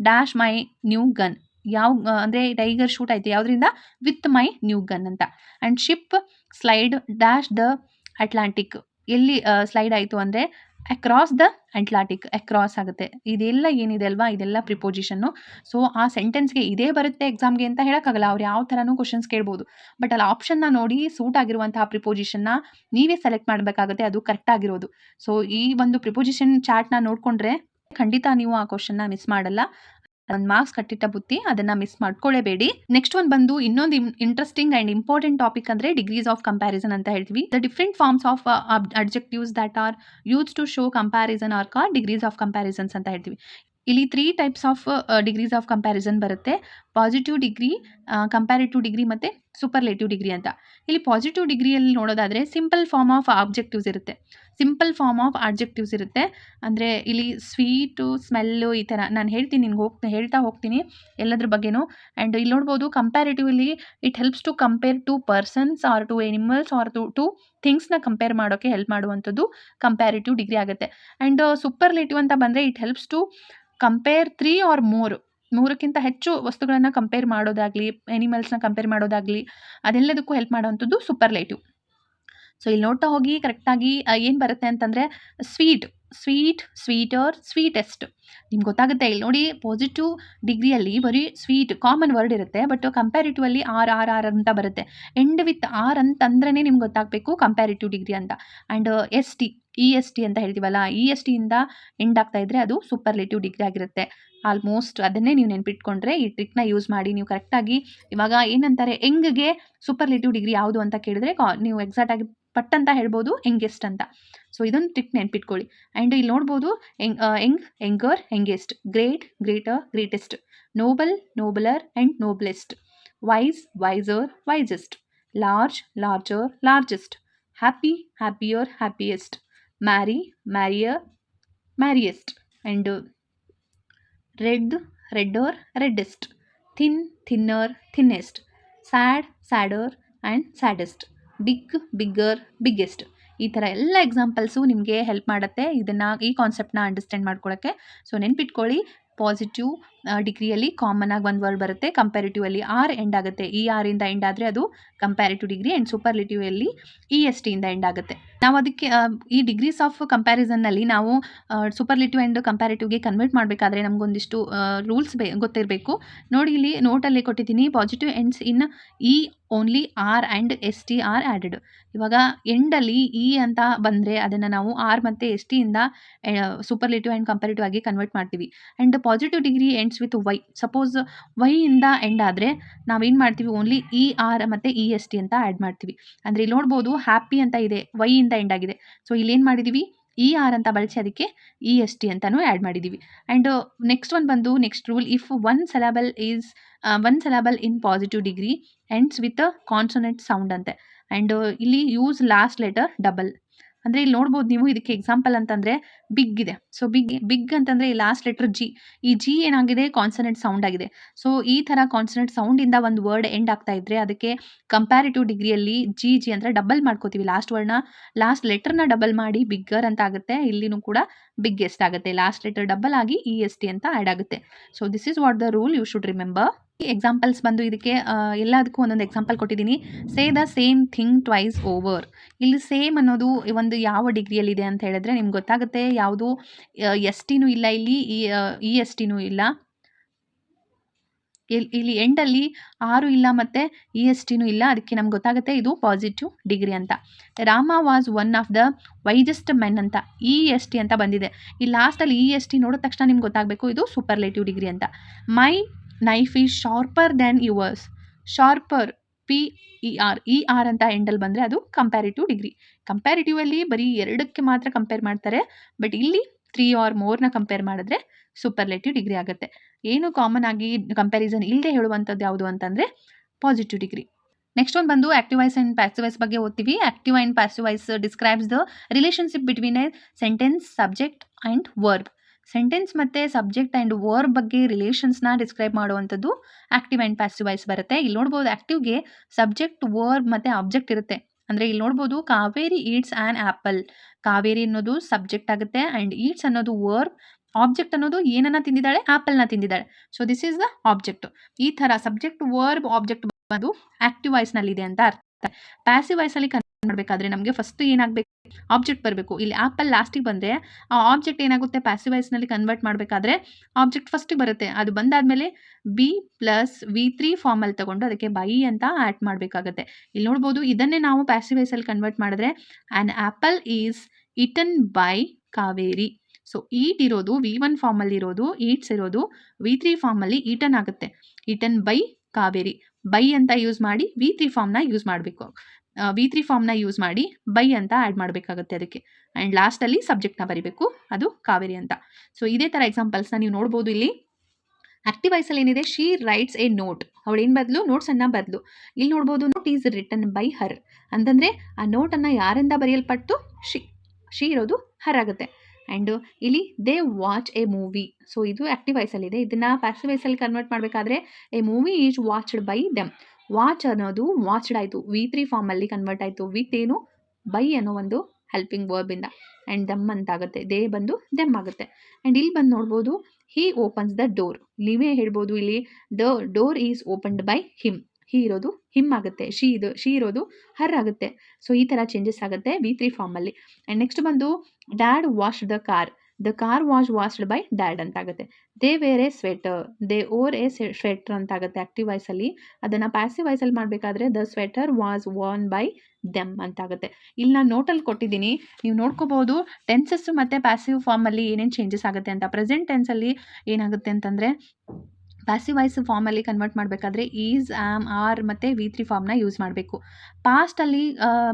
dash my new gun, ಯಾವ ಅಂದರೆ ಟೈಗರ್ ಶೂಟ್ ಆಯಿತು ಯಾವುದರಿಂದ, ವಿತ್ ಮೈ ನ್ಯೂ ಗನ್ ಅಂತ. And ship slide dash the Atlantic, ಎಲ್ಲಿ ಸ್ಲೈಡ್ ಆಯಿತು ಅಂದರೆ ಅಕ್ರಾಸ್ ದ ಅಟ್ಲಾಂಟಿಕ್, ಅಕ್ರಾಸ್ ಆಗುತ್ತೆ. ಇದೆಲ್ಲ ಏನಿದೆ ಅಲ್ವಾ, ಇದೆಲ್ಲ ಪ್ರಿಪೋಸಿಷನ್ನು. ಸೊ ಆ ಸೆಂಟೆನ್ಸ್ಗೆ ಇದೇ ಬರುತ್ತೆ ಎಕ್ಸಾಮ್ಗೆ ಅಂತ ಹೇಳೋಕ್ಕಾಗಲ್ಲ, ಅವ್ರು ಯಾವ ಥರನೂ ಕ್ವಶನ್ಸ್ ಕೇಳ್ಬೋದು. ಬಟ್ ಅಲ್ಲಿ ಆಪ್ಷನ್ನ ನೋಡಿ ಸೂಟ್ ಆಗಿರುವಂತಹ ಪ್ರಿಪೋಸಿಷನ್ನ ನೀವೇ ಸೆಲೆಕ್ಟ್ ಮಾಡಬೇಕಾಗುತ್ತೆ, ಅದು ಕರೆಕ್ಟ್ ಆಗಿರೋದು. ಸೊ ಈ ಒಂದು ಪ್ರಿಪೋಸಿಷನ್ ಚಾರ್ಟ್ನ ನೋಡಿಕೊಂಡ್ರೆ ಖಂಡಿತ ನೀವು ಆ ಕ್ವಶನ್ನ ಮಿಸ್ ಮಾಡಲ್ಲ. ಒಂದು ಮಾರ್ಕ್ಸ್ ಕಟ್ಟಿಟ್ಟ ಬುತ್ತಿ, ಅದನ್ನು ಮಿಸ್ ಮಾಡ್ಕೊಳ್ಳೇಬೇಡಿ. ನೆಕ್ಸ್ಟ್ ಒಂದು ಬಂದು ಇನ್ನೊಂದು ಇಂಟ್ರೆಸ್ಟಿಂಗ್ ಆ್ಯಂಡ್ ಇಂಪಾರ್ಟೆಂಟ್ ಟಾಪಿಕ್ ಅಂದರೆ ಡಿಗ್ರೀಸ್ ಆಫ್ ಕಂಪ್ಯಾರಿಸನ್ ಅಂತ ಹೇಳ್ತೀವಿ. The different forms of adjectives that are use to show comparison are called degrees of comparisons ಅಂತ ಹೇಳ್ತೀವಿ. ಇಲ್ಲಿ 3 types of degrees of comparison ಬರುತ್ತೆ. ಪಾಸಿಟಿವ್ ಡಿಗ್ರಿ, ಕಂಪ್ಯಾರಿಟಿವ್ ಡಿಗ್ರಿ ಮತ್ತು superlative degree ಅಂತ. ಇಲ್ಲಿ ಪಾಸಿಟಿವ್ ಡಿಗ್ರಿಯಲ್ಲಿ ನೋಡೋದಾದರೆ ಸಿಂಪಲ್ ಫಾರ್ಮ್ ಆಫ್ ಆಬ್ಜೆಕ್ಟಿವ್ಸ್ ಇರುತ್ತೆ, ಅಂದರೆ ಇಲ್ಲಿ ಸ್ವೀಟು, ಸ್ಮೆಲ್ಲು, ಈ ಥರ ನಾನು ಹೇಳ್ತೀನಿ, ನಿನ್ಗೆ ಹೇಳ್ತಾ ಹೋಗ್ತೀನಿ ಎಲ್ಲದ್ರ ಬಗ್ಗೆನೂ. ಆ್ಯಂಡ್ ಇಲ್ಲಿ ನೋಡ್ಬೋದು comparatively it helps to compare two persons or two animals or two ಥಿಂಗ್ಸ್ನ ಕಂಪೇರ್ ಮಾಡೋಕ್ಕೆ ಹೆಲ್ಪ್ ಮಾಡುವಂಥದ್ದು ಕಂಪ್ಯಾರಿಟಿವ್ ಡಿಗ್ರಿ ಆಗುತ್ತೆ. ಆ್ಯಂಡ್ ಸೂಪರ್ಲೇಟಿವ್ ಅಂತ ಬಂದರೆ it helps to compare 3 or more, 3ಕ್ಕಿಂತ ಹೆಚ್ಚು ವಸ್ತುಗಳನ್ನು ಕಂಪೇರ್ ಮಾಡೋದಾಗಲಿ, ಎನಿಮಲ್ಸ್ನ ಕಂಪೇರ್ ಮಾಡೋದಾಗಲಿ, ಅದೆಲ್ಲದಕ್ಕೂ ಹೆಲ್ಪ್ ಮಾಡೋವಂಥದ್ದು ಸೂಪರ್ಲೇಟಿವ್. ಸೊ ಇಲ್ಲಿ ನೋಡ್ತಾ ಹೋಗಿ ಕರೆಕ್ಟಾಗಿ ಏನು ಬರುತ್ತೆ ಅಂತಂದರೆ ಸ್ವೀಟ್, ಸ್ವೀಟರ್, ಸ್ವೀಟೆಸ್ಟ್, ನಿಮ್ಗೆ ಗೊತ್ತಾಗುತ್ತೆ. ಇಲ್ಲಿ ನೋಡಿ ಪಾಸಿಟಿವ್ ಡಿಗ್ರಿಯಲ್ಲಿ ಬರೀ ಸ್ವೀಟ್ ಕಾಮನ್ ವರ್ಡ್ ಇರುತ್ತೆ, ಬಟ್ ಕಂಪ್ಯಾರಿಟಿವ್ ಅಲ್ಲಿ ಆರ್ ಅಂತ ಬರುತ್ತೆ. ಎಂಡ್ ವಿತ್ ಆರ್ ಅಂತಂದ್ರೇ ನಿಮ್ಗೆ ಗೊತ್ತಾಗಬೇಕು ಕಂಪ್ಯಾರಿಟಿವ್ ಡಿಗ್ರಿ ಅಂತ. ಆ್ಯಂಡ್ ಇ ಎಸ್ ಟಿ ಅಂತ ಹೇಳ್ತೀವಲ್ಲ, ಇ ಎಸ್ ಟಿಯಿಂದ ಎಂಡ್ ಆಗ್ತಾ ಇದ್ದರೆ ಅದು ಸೂಪರ್ಲೇಟಿವ್ ಡಿಗ್ರಿ ಆಗಿರುತ್ತೆ. ಆಲ್ಮೋಸ್ಟ್ ಅದನ್ನೇ ನೀವು ನೆನ್ಪಿಟ್ಕೊಂಡ್ರೆ ಈ ಟ್ರಿಕ್ನ ಯೂಸ್ ಮಾಡಿ ನೀವು ಕರೆಕ್ಟಾಗಿ. ಇವಾಗ ಏನಂತಾರೆ, ಎಂಗ್ಗೆ ಸೂಪರ್ಲೇಟಿವ್ ಡಿಗ್ರಿ ಯಾವುದು ಅಂತ ಕೇಳಿದ್ರೆ ನೀವು ಎಕ್ಸಾಕ್ಟಾಗಿ ಪಟ್ ಅಂತ ಹೇಳ್ಬೋದು ಎಂಗೆಸ್ಟ್ ಅಂತ. ಸೊ ಇದೊಂದು ಟ್ರಿಕ್ ನೆನ್ಪಿಟ್ಕೊಳ್ಳಿ. ಆ್ಯಂಡ್ ಇಲ್ಲಿ ನೋಡ್ಬೋದು younger, youngest, great, greater, greatest, noble, nobler and noblest, wise, wiser, wisest, large, larger, largest, happy, happier, happiest, merry, merrier, merriest, and red, redder, reddest, thin, thinner, thinnest, sad, sadder and saddest, big, bigger, biggest. ಈ ಥರ ಎಲ್ಲ examples ನಿಮಗೆ help ಮಾಡುತ್ತೆ ಈ ಕಾನ್ಸೆಪ್ಟ್ನ understand ಮಾಡ್ಕೊಳ್ಳೋಕ್ಕೆ. So ನೆನ್ಪಿಟ್ಕೊಳ್ಳಿ, positive ಡಿಗ್ರಿಯಲ್ಲಿ ಕಾಮನ್ ಆಗಿ ಒಂದು ವರ್ಡ್ ಬರುತ್ತೆ, ಕಂಪ್ಯಾರಿಟಿವ್ ಅಲ್ಲಿ ಆರ್ ಎಂಡ್ ಆಗುತ್ತೆ, ಇ ಆರ್ ಇಂದ ಎಂಡ್ ಆದರೆ ಅದು ಕಂಪ್ಯಾರಿಟಿವ್ ಡಿಗ್ರಿ. ಆ್ಯಂಡ್ ಸೂಪರ್ಲೇಟಿವ್ ಅಲ್ಲಿ ಇ ಎಸ್ ಟಿ ಇಂದ ಎಂಡ್ ಆಗುತ್ತೆ. ನಾವು ಅದಕ್ಕೆ ಈ ಡಿಗ್ರೀಸ್ ಆಫ್ ಕಂಪ್ಯಾರಿಸನ್ನಲ್ಲಿ ನಾವು ಸೂಪರ್ಲೇಟಿವ್ ಆ್ಯಂಡ್ ಕಂಪ್ಯಾರಿಟಿವ್ಗೆ ಕನ್ವರ್ಟ್ ಮಾಡಬೇಕಾದ್ರೆ ನಮಗೊಂದಿಷ್ಟು ರೂಲ್ಸ್ ಗೊತ್ತಿರಬೇಕು. ನೋಡಿ ಇಲ್ಲಿ ನೋಟಲ್ಲಿ ಕೊಟ್ಟಿದ್ದೀನಿ, positive ends in E only R and S T added ಆ್ಯಡೆಡ್. ಇವಾಗ ಎಂಡಲ್ಲಿ ಇ ಅಂತ ಬಂದರೆ ಅದನ್ನು ನಾವು ಆರ್ ಮತ್ತು ಎಸ್ ಟಿಯಿಂದ ಸೂಪರ್ಲೇಟಿವ್ ಆ್ಯಂಡ್ ಕಂಪ್ಯಾರಿಟಿವ್ ಆಗಿ ಕನ್ವರ್ಟ್ ಮಾಡ್ತೀವಿ. And positive degree ends with Y. Suppose Y ಇಂದ ಎಂಡ್ ಆದರೆ ನಾವೇನು ಮಾಡ್ತೀವಿ, ಓನ್ಲಿ ಇ ಆರ್ ಮತ್ತು ಇ ಎಸ್ ಟಿ ಅಂತ ಆ್ಯಡ್ ಮಾಡ್ತೀವಿ. ಅಂದರೆ ಇಲ್ಲಿ ನೋಡ್ಬೋದು ಹ್ಯಾಪಿ ಅಂತ ಇದೆ, ವೈ ಇಂದ ಎಂಡ್ ಆಗಿದೆ. ಸೊ ಇಲ್ಲೇನು ಮಾಡಿದ್ದೀವಿ, ಇ ಆರ್ ಅಂತ ಬಳಸಿ ಅದಕ್ಕೆ ಇ ಎಸ್ ಟಿ ಅಂತಲೂ ಆ್ಯಡ್ ಮಾಡಿದ್ದೀವಿ. And next rule, if one syllable in positive degree ends with consonant sound ಅಂತೆ. ಆ್ಯಂಡ್ ಇಲ್ಲಿ ಯೂಸ್ ಲಾಸ್ಟ್ ಲೆಟರ್ ಡಬಲ್. ಅಂದರೆ ಇಲ್ಲಿ ನೋಡ್ಬೋದು ನೀವು, ಇದಕ್ಕೆ ಎಕ್ಸಾಂಪಲ್ ಅಂತಂದರೆ ಬಿಗ್ ಇದೆ. ಸೊ ಬಿಗ್ ಅಂತಂದರೆ ಈ ಲಾಸ್ಟ್ ಲೆಟರ್ ಜಿ, ಈ ಜಿ ಏನಾಗಿದೆ, ಕಾನ್ಸನೆಂಟ್ ಸೌಂಡ್ ಆಗಿದೆ. ಸೊ ಈ ಥರ ಕಾನ್ಸನೆಂಟ್ ಸೌಂಡಿಂದ ಒಂದು ವರ್ಡ್ ಎಂಡ್ ಆಗ್ತಾ ಇದ್ದರೆ ಅದಕ್ಕೆ ಕಂಪ್ಯಾರಿಟಿವ್ ಡಿಗ್ರಿಯಲ್ಲಿ ಜಿ ಅಂದರೆ ಡಬಲ್ ಮಾಡ್ಕೋತೀವಿ, ಲಾಸ್ಟ್ ಲೆಟರ್ನ ಡಬಲ್ ಮಾಡಿ ಬಿಗ್ಗರ್ ಅಂತ ಆಗುತ್ತೆ. ಇಲ್ಲಿನೂ ಕೂಡ ಬಿಗ್ಗೆಸ್ಟ್ ಆಗುತ್ತೆ, ಲಾಸ್ಟ್ ಲೆಟರ್ ಡಬಲ್ ಆಗಿ ಇ ಎಸ್ ಟಿ ಅಂತ ಆ್ಯಡ್ ಆಗುತ್ತೆ. So this is what the rule you should remember. Examples ಬಂದು ಇದಕ್ಕೆ ಎಲ್ಲದಕ್ಕೂ ಒಂದೊಂದು ಎಕ್ಸಾಂಪಲ್ ಕೊಟ್ಟಿದ್ದೀನಿ. Say the same thing twice over. ಇಲ್ಲಿ ಸೇಮ್ ಅನ್ನೋದು ಒಂದು ಯಾವ ಡಿಗ್ರಿಯಲ್ಲಿದೆ ಅಂತ ಹೇಳಿದ್ರೆ ನಿಮ್ಗೆ ಗೊತ್ತಾಗುತ್ತೆ. ಯಾವುದು ಎಸ್ ಟಿನೂ ಇಲ್ಲ ಇಲ್ಲಿ, ಇ ಎಸ್ ಟಿನೂ ಇಲ್ಲ. ಇಲ್ಲಿ ಎಂಡಲ್ಲಿ ಆರು ಇಲ್ಲ ಮತ್ತು ಇ ಎಸ್ ಟಿನೂ ಇಲ್ಲ. ಅದಕ್ಕೆ ನಮ್ಗೆ ಗೊತ್ತಾಗುತ್ತೆ ಇದು ಪಾಸಿಟಿವ್ ಡಿಗ್ರಿ ಅಂತ. Rama was one of the wisest men ಅಂತ ಇ ಎಸ್ ಟಿ ಅಂತ ಬಂದಿದೆ. ಈ ಲಾಸ್ಟಲ್ಲಿ ಇ ಎಸ್ ಟಿ ನೋಡಿದ ತಕ್ಷಣ ನಿಮ್ಗೆ ಗೊತ್ತಾಗಬೇಕು ಇದು ಸೂಪರ್ಲೇಟಿವ್ ಡಿಗ್ರಿ ಅಂತ. My knife is sharper than yours. Sharper E R ಅಂತ ಎಂಡಲ್ಲಿ ಬಂದರೆ ಅದು ಕಂಪ್ಯಾರಿಟಿವ್ ಡಿಗ್ರಿ. ಕಂಪ್ಯಾರಿಟಿವಲ್ಲಿ ಬರೀ ಎರಡಕ್ಕೆ ಮಾತ್ರ ಕಂಪೇರ್ ಮಾಡ್ತಾರೆ, ಬಟ್ ಇಲ್ಲಿ 3 ಆರ್ ಮೋರ್ನ ಕಂಪೇರ್ ಮಾಡಿದ್ರೆ ಸೂಪರ್ಲೇಟಿವ್ ಡಿಗ್ರಿ ಆಗುತ್ತೆ. ಏನು ಕಾಮನ್ ಆಗಿ ಕಂಪ್ಯಾರಿಸನ್ ಇಲ್ಲದೆ ಹೇಳುವಂಥದ್ದು ಯಾವುದು ಅಂತಂದರೆ ಪಾಸಿಟಿವ್ ಡಿಗ್ರಿ. ನೆಕ್ಸ್ಟ್ ಒಂದು ಬಂದು active voice and passive voice ಬಗ್ಗೆ ಓದ್ತೀವಿ. Active and passive voice describes the relationship between a sentence, subject and verb. Sentence ಮತ್ತು ಸಬ್ಜೆಕ್ಟ್ ಆ್ಯಂಡ್ ವರ್ಬ್ ಬಗ್ಗೆ ರಿಲೇಷನ್ಸ್ನ ಡಿಸ್ಕ್ರೈಬ್ ಮಾಡುವಂಥದ್ದು ಆಕ್ಟಿವ್ ಆ್ಯಂಡ್ ಪ್ಯಾಸಿವ್ ವಾಯ್ಸ್ ಬರುತ್ತೆ. ಇಲ್ಲಿ ನೋಡ್ಬೋದು ಆಕ್ಟಿವ್ಗೆ ಸಬ್ಜೆಕ್ಟ್, ವರ್ಬ್ ಮತ್ತು ಆಬ್ಜೆಕ್ಟ್ ಇರುತ್ತೆ. ಅಂದರೆ ಇಲ್ಲಿ ನೋಡ್ಬೋದು Kaveri eats an apple. Kaveri ಅನ್ನೋದು ಸಬ್ಜೆಕ್ಟ್ ಆಗುತ್ತೆ ಆ್ಯಂಡ್ ಈಟ್ಸ್ ಅನ್ನೋದು ವರ್ಬ್. ಆಬ್ಜೆಕ್ಟ್ ಅನ್ನೋದು ಏನನ್ನ ತಿಂದಿದ್ದಾಳೆ, ಆ್ಯಪಲ್ನ ತಿಂದಿದ್ದಾಳೆ. So this is the object. ಈ ಥರ ಸಬ್ಜೆಕ್ಟ್, ವರ್ಬ್, ಆಬ್ಜೆಕ್ಟ್ ಬಂದು ಆಕ್ಟಿವ್ ವಾಯ್ಸ್ನಲ್ಲಿದೆ ಅಂತ ಅರ್ಥ. ಪ್ಯಾಸಿವ್ ವಾಯ್ಸಲ್ಲಿ ಕನ್ವರ್ಟ್ ಮಾಡಬೇಕಾದ್ರೆ ನಮಗೆ ಫಸ್ಟ್ ಏನಾಗಬೇಕು, ಆಬ್ಜೆಕ್ಟ್ ಬರಬೇಕು. ಇಲ್ಲಿ ಆ್ಯಪಲ್ ಲಾಸ್ಟಿಗೆ ಬಂದರೆ ಆ ಆಬ್ಜೆಕ್ಟ್ ಏನಾಗುತ್ತೆ, ಪ್ಯಾಸಿವ್ ವಾಯ್ಸ್ನಲ್ಲಿ ಕನ್ವರ್ಟ್ ಮಾಡಬೇಕಾದ್ರೆ ಆಬ್ಜೆಕ್ಟ್ ಫಸ್ಟಿಗೆ ಬರುತ್ತೆ. ಅದು ಬಂದಾದಮೇಲೆ ಬಿ ಪ್ಲಸ್ V3 ಫಾರ್ಮಲ್ಲಿ ತೊಗೊಂಡು ಅದಕ್ಕೆ ಬೈ ಅಂತ ಆ್ಯಡ್ ಮಾಡಬೇಕಾಗತ್ತೆ. ಇಲ್ಲಿ ನೋಡ್ಬೋದು ಇದನ್ನೇ ನಾವು ಪ್ಯಾಸಿವ್ ವಾಯ್ಸಲ್ಲಿ ಕನ್ವರ್ಟ್ ಮಾಡಿದ್ರೆ an apple is eaten by Kaveri. So ಈಟ್ ಇರೋದು V1 ಫಾರ್ಮಲ್ಲಿ ಇರೋದು, ಈಟ್ಸ್ ಇರೋದು V3 ಫಾರ್ಮಲ್ಲಿ ಈಟನ್ ಆಗುತ್ತೆ. Eaten by Kaveri. ಬೈ ಅಂತ ಯೂಸ್ ಮಾಡಿ V3 ಫಾರ್ಮ್ನ ಯೂಸ್ ಮಾಡಬೇಕು. V3 ಫಾರ್ಮ್ನ ಯೂಸ್ ಮಾಡಿ ಬೈ ಅಂತ ಆ್ಯಡ್ ಮಾಡಬೇಕಾಗುತ್ತೆ ಅದಕ್ಕೆ. ಆ್ಯಂಡ್ ಲಾಸ್ಟಲ್ಲಿ ಸಬ್ಜೆಕ್ಟ್ನ ಬರೀಬೇಕು, ಅದು ಕಾವೇರಿ ಅಂತ. ಸೊ ಇದೇ ಥರ ಎಕ್ಸಾಂಪಲ್ಸ್ನ ನೀವು ನೋಡ್ಬೋದು ಇಲ್ಲಿ. ಆಕ್ಟಿವ್ ವಾಯ್ಸಲ್ಲಿ ಏನಿದೆ, ಶಿ ರೈಟ್ಸ್ ಎ ನೋಟ್. ಅವಳೇನು ಬದಲು, ನೋಟ್ಸನ್ನು ಬದಲು. ಇಲ್ಲಿ ನೋಡ್ಬೋದು note is written by her ಅಂತಂದರೆ ಆ ನೋಟನ್ನು ಯಾರಿಂದ ಬರೆಯಲ್ಪಟ್ಟು, ಶಿ ಇರೋದು ಹರ್ ಆಗುತ್ತೆ. ಆ್ಯಂಡ್ ಇಲ್ಲಿ they watch A movie. So ಇದು ಆಕ್ಟಿವ್ ವಾಯ್ಸಲ್ಲಿದೆ. ಇದನ್ನು ಪ್ಯಾಸಿವ್ ವಾಯ್ಸಲ್ಲಿ ಕನ್ವರ್ಟ್ ಮಾಡಬೇಕಾದ್ರೆ A movie is watched by them. Watch ಅನ್ನೋದು ವಾಚ್ಡ್ ಆಯಿತು, V3 ಫಾರ್ಮಲ್ಲಿ ಕನ್ವರ್ಟ್ ಆಯಿತು ವಿತ್ ಏನು, ಬೈ ಅನ್ನೋ ಒಂದು ಹೆಲ್ಪಿಂಗ್ ವರ್ಬಿಂದ. ಆ್ಯಂಡ್ ದಮ್ ಅಂತಾಗುತ್ತೆ, ದೇ ಬಂದು ದೆಮ್ ಆಗುತ್ತೆ. ಆ್ಯಂಡ್ ಇಲ್ಲಿ ಬಂದು ನೋಡ್ಬೋದು ಹಿ ಓಪನ್ಸ್ ದ ಡೋರ್. ನೀವೇ ಹೇಳ್ಬೋದು ಇಲ್ಲಿ the door is opened by him. He ಇರೋದು ಹಿಮ್ ಆಗುತ್ತೆ, ಶಿ ಇರೋದು ಹರ್ ಆಗುತ್ತೆ. ಸೊ ಈ ಥರ ಚೇಂಜಸ್ ಆಗುತ್ತೆ V3 ಫಾರ್ಮಲ್ಲಿ. ಆ್ಯಂಡ್ ನೆಕ್ಸ್ಟ್ ಬಂದು dad washed the car. The car wash washed by dad ಅಂತಾಗುತ್ತೆ. They wear a sweater. They wore a sweater ಅಂತಾಗುತ್ತೆ ಆಕ್ಟಿವ್ ವಾಯ್ಸಲ್ಲಿ. ಅದನ್ನು ಪ್ಯಾಸಿವ್ ವಾಯ್ಸಲ್ಲಿ ಮಾಡಬೇಕಾದ್ರೆ the sweater was worn by them ಅಂತಾಗುತ್ತೆ. ಇಲ್ಲಿ ನಾನು ನೋಟಲ್ಲಿ ಕೊಟ್ಟಿದ್ದೀನಿ, ನೀವು ನೋಡ್ಕೋಬೋದು ಟೆನ್ಸಸ್ ಮತ್ತು ಪ್ಯಾಸಿವ್ ಫಾರ್ಮಲ್ಲಿ ಏನೇನು ಚೇಂಜಸ್ ಆಗುತ್ತೆ ಅಂತ. ಪ್ರೆಸೆಂಟ್ ಟೆನ್ಸಲ್ಲಿ ಏನಾಗುತ್ತೆ ಅಂತಂದರೆ ಪ್ಯಾಸಿವ್ ವಾಯ್ಸ್ ಫಾರ್ಮಲ್ಲಿ ಕನ್ವರ್ಟ್ ಮಾಡಬೇಕಾದ್ರೆ ಈಸ್, ಆಮ್, ಆರ್ ಮತ್ತು V3 ಫಾರ್ಮ್ನ ಯೂಸ್ ಮಾಡಬೇಕು. ಪಾಸ್ಟಲ್ಲಿ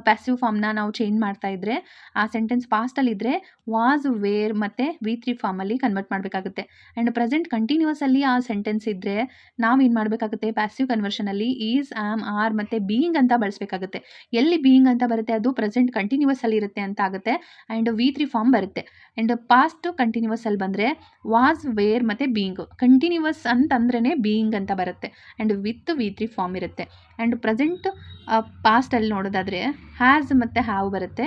ಪ್ಯಾಸಿವ್ ಫಾರ್ಮ್ನ ನಾವು ಚೇಂಜ್ ಮಾಡ್ತಾ ಇದ್ದರೆ ಆ ಸೆಂಟೆನ್ಸ್ ಪಾಸ್ಟಲ್ಲಿದ್ದರೆ ವಾಸ್, ವೇರ್ ಮತ್ತು V3 ಫಾರ್ಮಲ್ಲಿ ಕನ್ವರ್ಟ್ ಮಾಡಬೇಕಾಗುತ್ತೆ. ಆ್ಯಂಡ್ ಪ್ರೆಸೆಂಟ್ ಕಂಟಿನ್ಯೂಸಲ್ಲಿ ಆ ಸೆಂಟೆನ್ಸ್ ಇದ್ದರೆ ನಾವೇನು ಮಾಡಬೇಕಾಗುತ್ತೆ, ಪ್ಯಾಸಿವ್ ಕನ್ವರ್ಷನಲ್ಲಿ ಈಸ್, ಆಮ್, ಆರ್ ಮತ್ತು ಬೀಯಿಂಗ್ ಅಂತ ಬಳಸಬೇಕಾಗುತ್ತೆ. ಎಲ್ಲಿ ಬೀಯಿಂಗ್ ಅಂತ ಬರುತ್ತೆ ಅದು ಪ್ರೆಸೆಂಟ್ ಕಂಟಿನ್ಯೂಸಲ್ಲಿ ಇರುತ್ತೆ ಅಂತ ಆಗುತ್ತೆ. ಆ್ಯಂಡ್ V3 ಫಾರ್ಮ್ ಬರುತ್ತೆ. ಆ್ಯಂಡ್ ಪಾಸ್ಟ್ ಕಂಟಿನ್ಯೂಸಲ್ಲಿ ಬಂದರೆ ವಾಸ್, ವೇರ್ ಮತ್ತು ಬೀಯಿಂಗ್. ಕಂಟಿನ್ಯೂಸ್ ಅಂತಂದ್ರೇ ಬೀಯಿಂಗ್ ಅಂತ ಬರುತ್ತೆ. ಆ್ಯಂಡ್ ವಿತ್ V3 ಫಾರ್ಮ್ ಇರುತ್ತೆ. ಆ್ಯಂಡ್ ಪ್ರೆಸೆಂಟ್ ಪಾಸ್ಟಲ್ಲಿ ನೋಡೋದಾದರೆ ಹ್ಯಾಸ್ ಮತ್ತು ಹ್ಯಾವ್ ಬರುತ್ತೆ.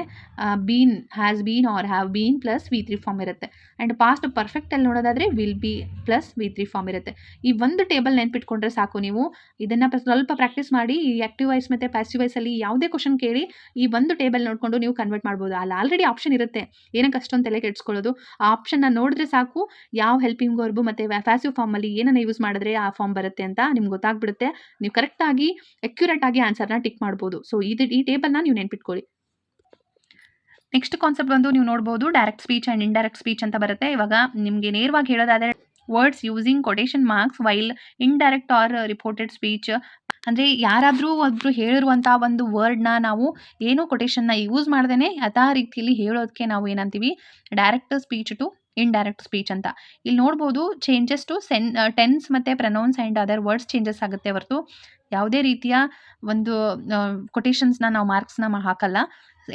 Been, has been or have been plus V3 form ಇರುತ್ತೆ. ಆ್ಯಂಡ್ ಪಾಸ್ಟ್ ಪರ್ಫೆಕ್ಟಲ್ಲಿ ನೋಡೋದಾದರೆ will B plus V3 form ಇರುತ್ತೆ. ಈ ಒಂದು ಟೇಬಲ್ ನೆನ್ಪಿಟ್ಕೊಂಡ್ರೆ ಸಾಕು. ನೀವು ಇದನ್ನು ಸ್ವಲ್ಪ ಪ್ರಾಕ್ಟೀಸ್ ಮಾಡಿ. ಈ ಆಕ್ಟಿವ್ ವಾಯ್ಸ್ ಮತ್ತು ಪ್ಯಾಸಿವ್ ವಾಯ್ಸಲ್ಲಿ ಯಾವುದೇ ಕ್ವಶನ್ ಕೇಳಿ ಈ ಒಂದು ಟೇಬಲ್ ನೋಡಿಕೊಂಡು ನೀವು ಕನ್ವರ್ಟ್ ಮಾಡ್ಬೋದು. ಅಲ್ಲಿ ಆಲ್ರೆಡಿ ಆಪ್ಷನ್ ಇರುತ್ತೆ, ಏನಕ್ಕೆ ಅಷ್ಟೊಂದು ತಲೆ ಕೆಡಿಸ್ಕೊಳ್ಳೋದು. ಆ ಆಪ್ಷನ್ನ ನೋಡಿದ್ರೆ ಸಾಕು ಯಾವ ಹೆಲ್ಪಿಂಗ್ ವರ್ಬು ಮತ್ತು ಪ್ಯಾಸಿವ್ ಫಾರ್ಮಲ್ಲಿ ಏನನ್ನು ಯೂಸ್ ಮಾಡಿದ್ರೆ ಆ ಫಾರ್ಮ್ ಬರುತ್ತೆ ಅಂತ ನಿಮ್ಗೆ ಗೊತ್ತಾಗ್ಬಿಡುತ್ತೆ. ನೀವು ಕರೆಕ್ಟಾಗಿ ಅಕ್ಯುರೇಟ್ ಆಗಿ ಆನ್ಸರ್ನ ಟಿಕ್ ಮಾಡ್ಬೋದು. ಸೊ ಈ ಟೇಬಲ್ನ ನೀವು ನೆನ್ಪಿಟ್ಕೊಳ್ಳಿ. ನೆಕ್ಸ್ಟ್ ಕಾನ್ಸೆಪ್ಟ್ ಬಂದು ನೀವು ನೋಡ್ಬೋದು direct speech and indirect speech ಅಂತ ಬರುತ್ತೆ. ಇವಾಗ ನಿಮಗೆ ನೇರವಾಗಿ ಹೇಳೋದಾದರೆ words using quotation marks while indirect or reported speech. ಅಂದರೆ ಯಾರಾದರೂ ಒಬ್ಬರು ಹೇಳಿರುವಂಥ ಒಂದು ವರ್ಡ್ನ ನಾವು ಏನೋ ಕೊಟೇಶನ್ನ ಯೂಸ್ ಮಾಡ್ದೇ ಯಥಾ ರೀತಿಯಲ್ಲಿ ಹೇಳೋದಕ್ಕೆ ನಾವು ಏನಂತೀವಿ, direct speech to indirect speech ಅಂತ. ಇಲ್ಲಿ ನೋಡ್ಬೋದು ಚೇಂಜಸ್ ಟು ಟೆನ್ಸ್ ಮತ್ತು pronouns and other words changes ಆಗುತ್ತೆ ಹೊರತು ಯಾವುದೇ ರೀತಿಯ ಒಂದು ಕೊಟೇಶನ್ಸ್ನ ನಾವು ಮಾರ್ಕ್ಸ್ನ ಹಾಕಲ್ಲ.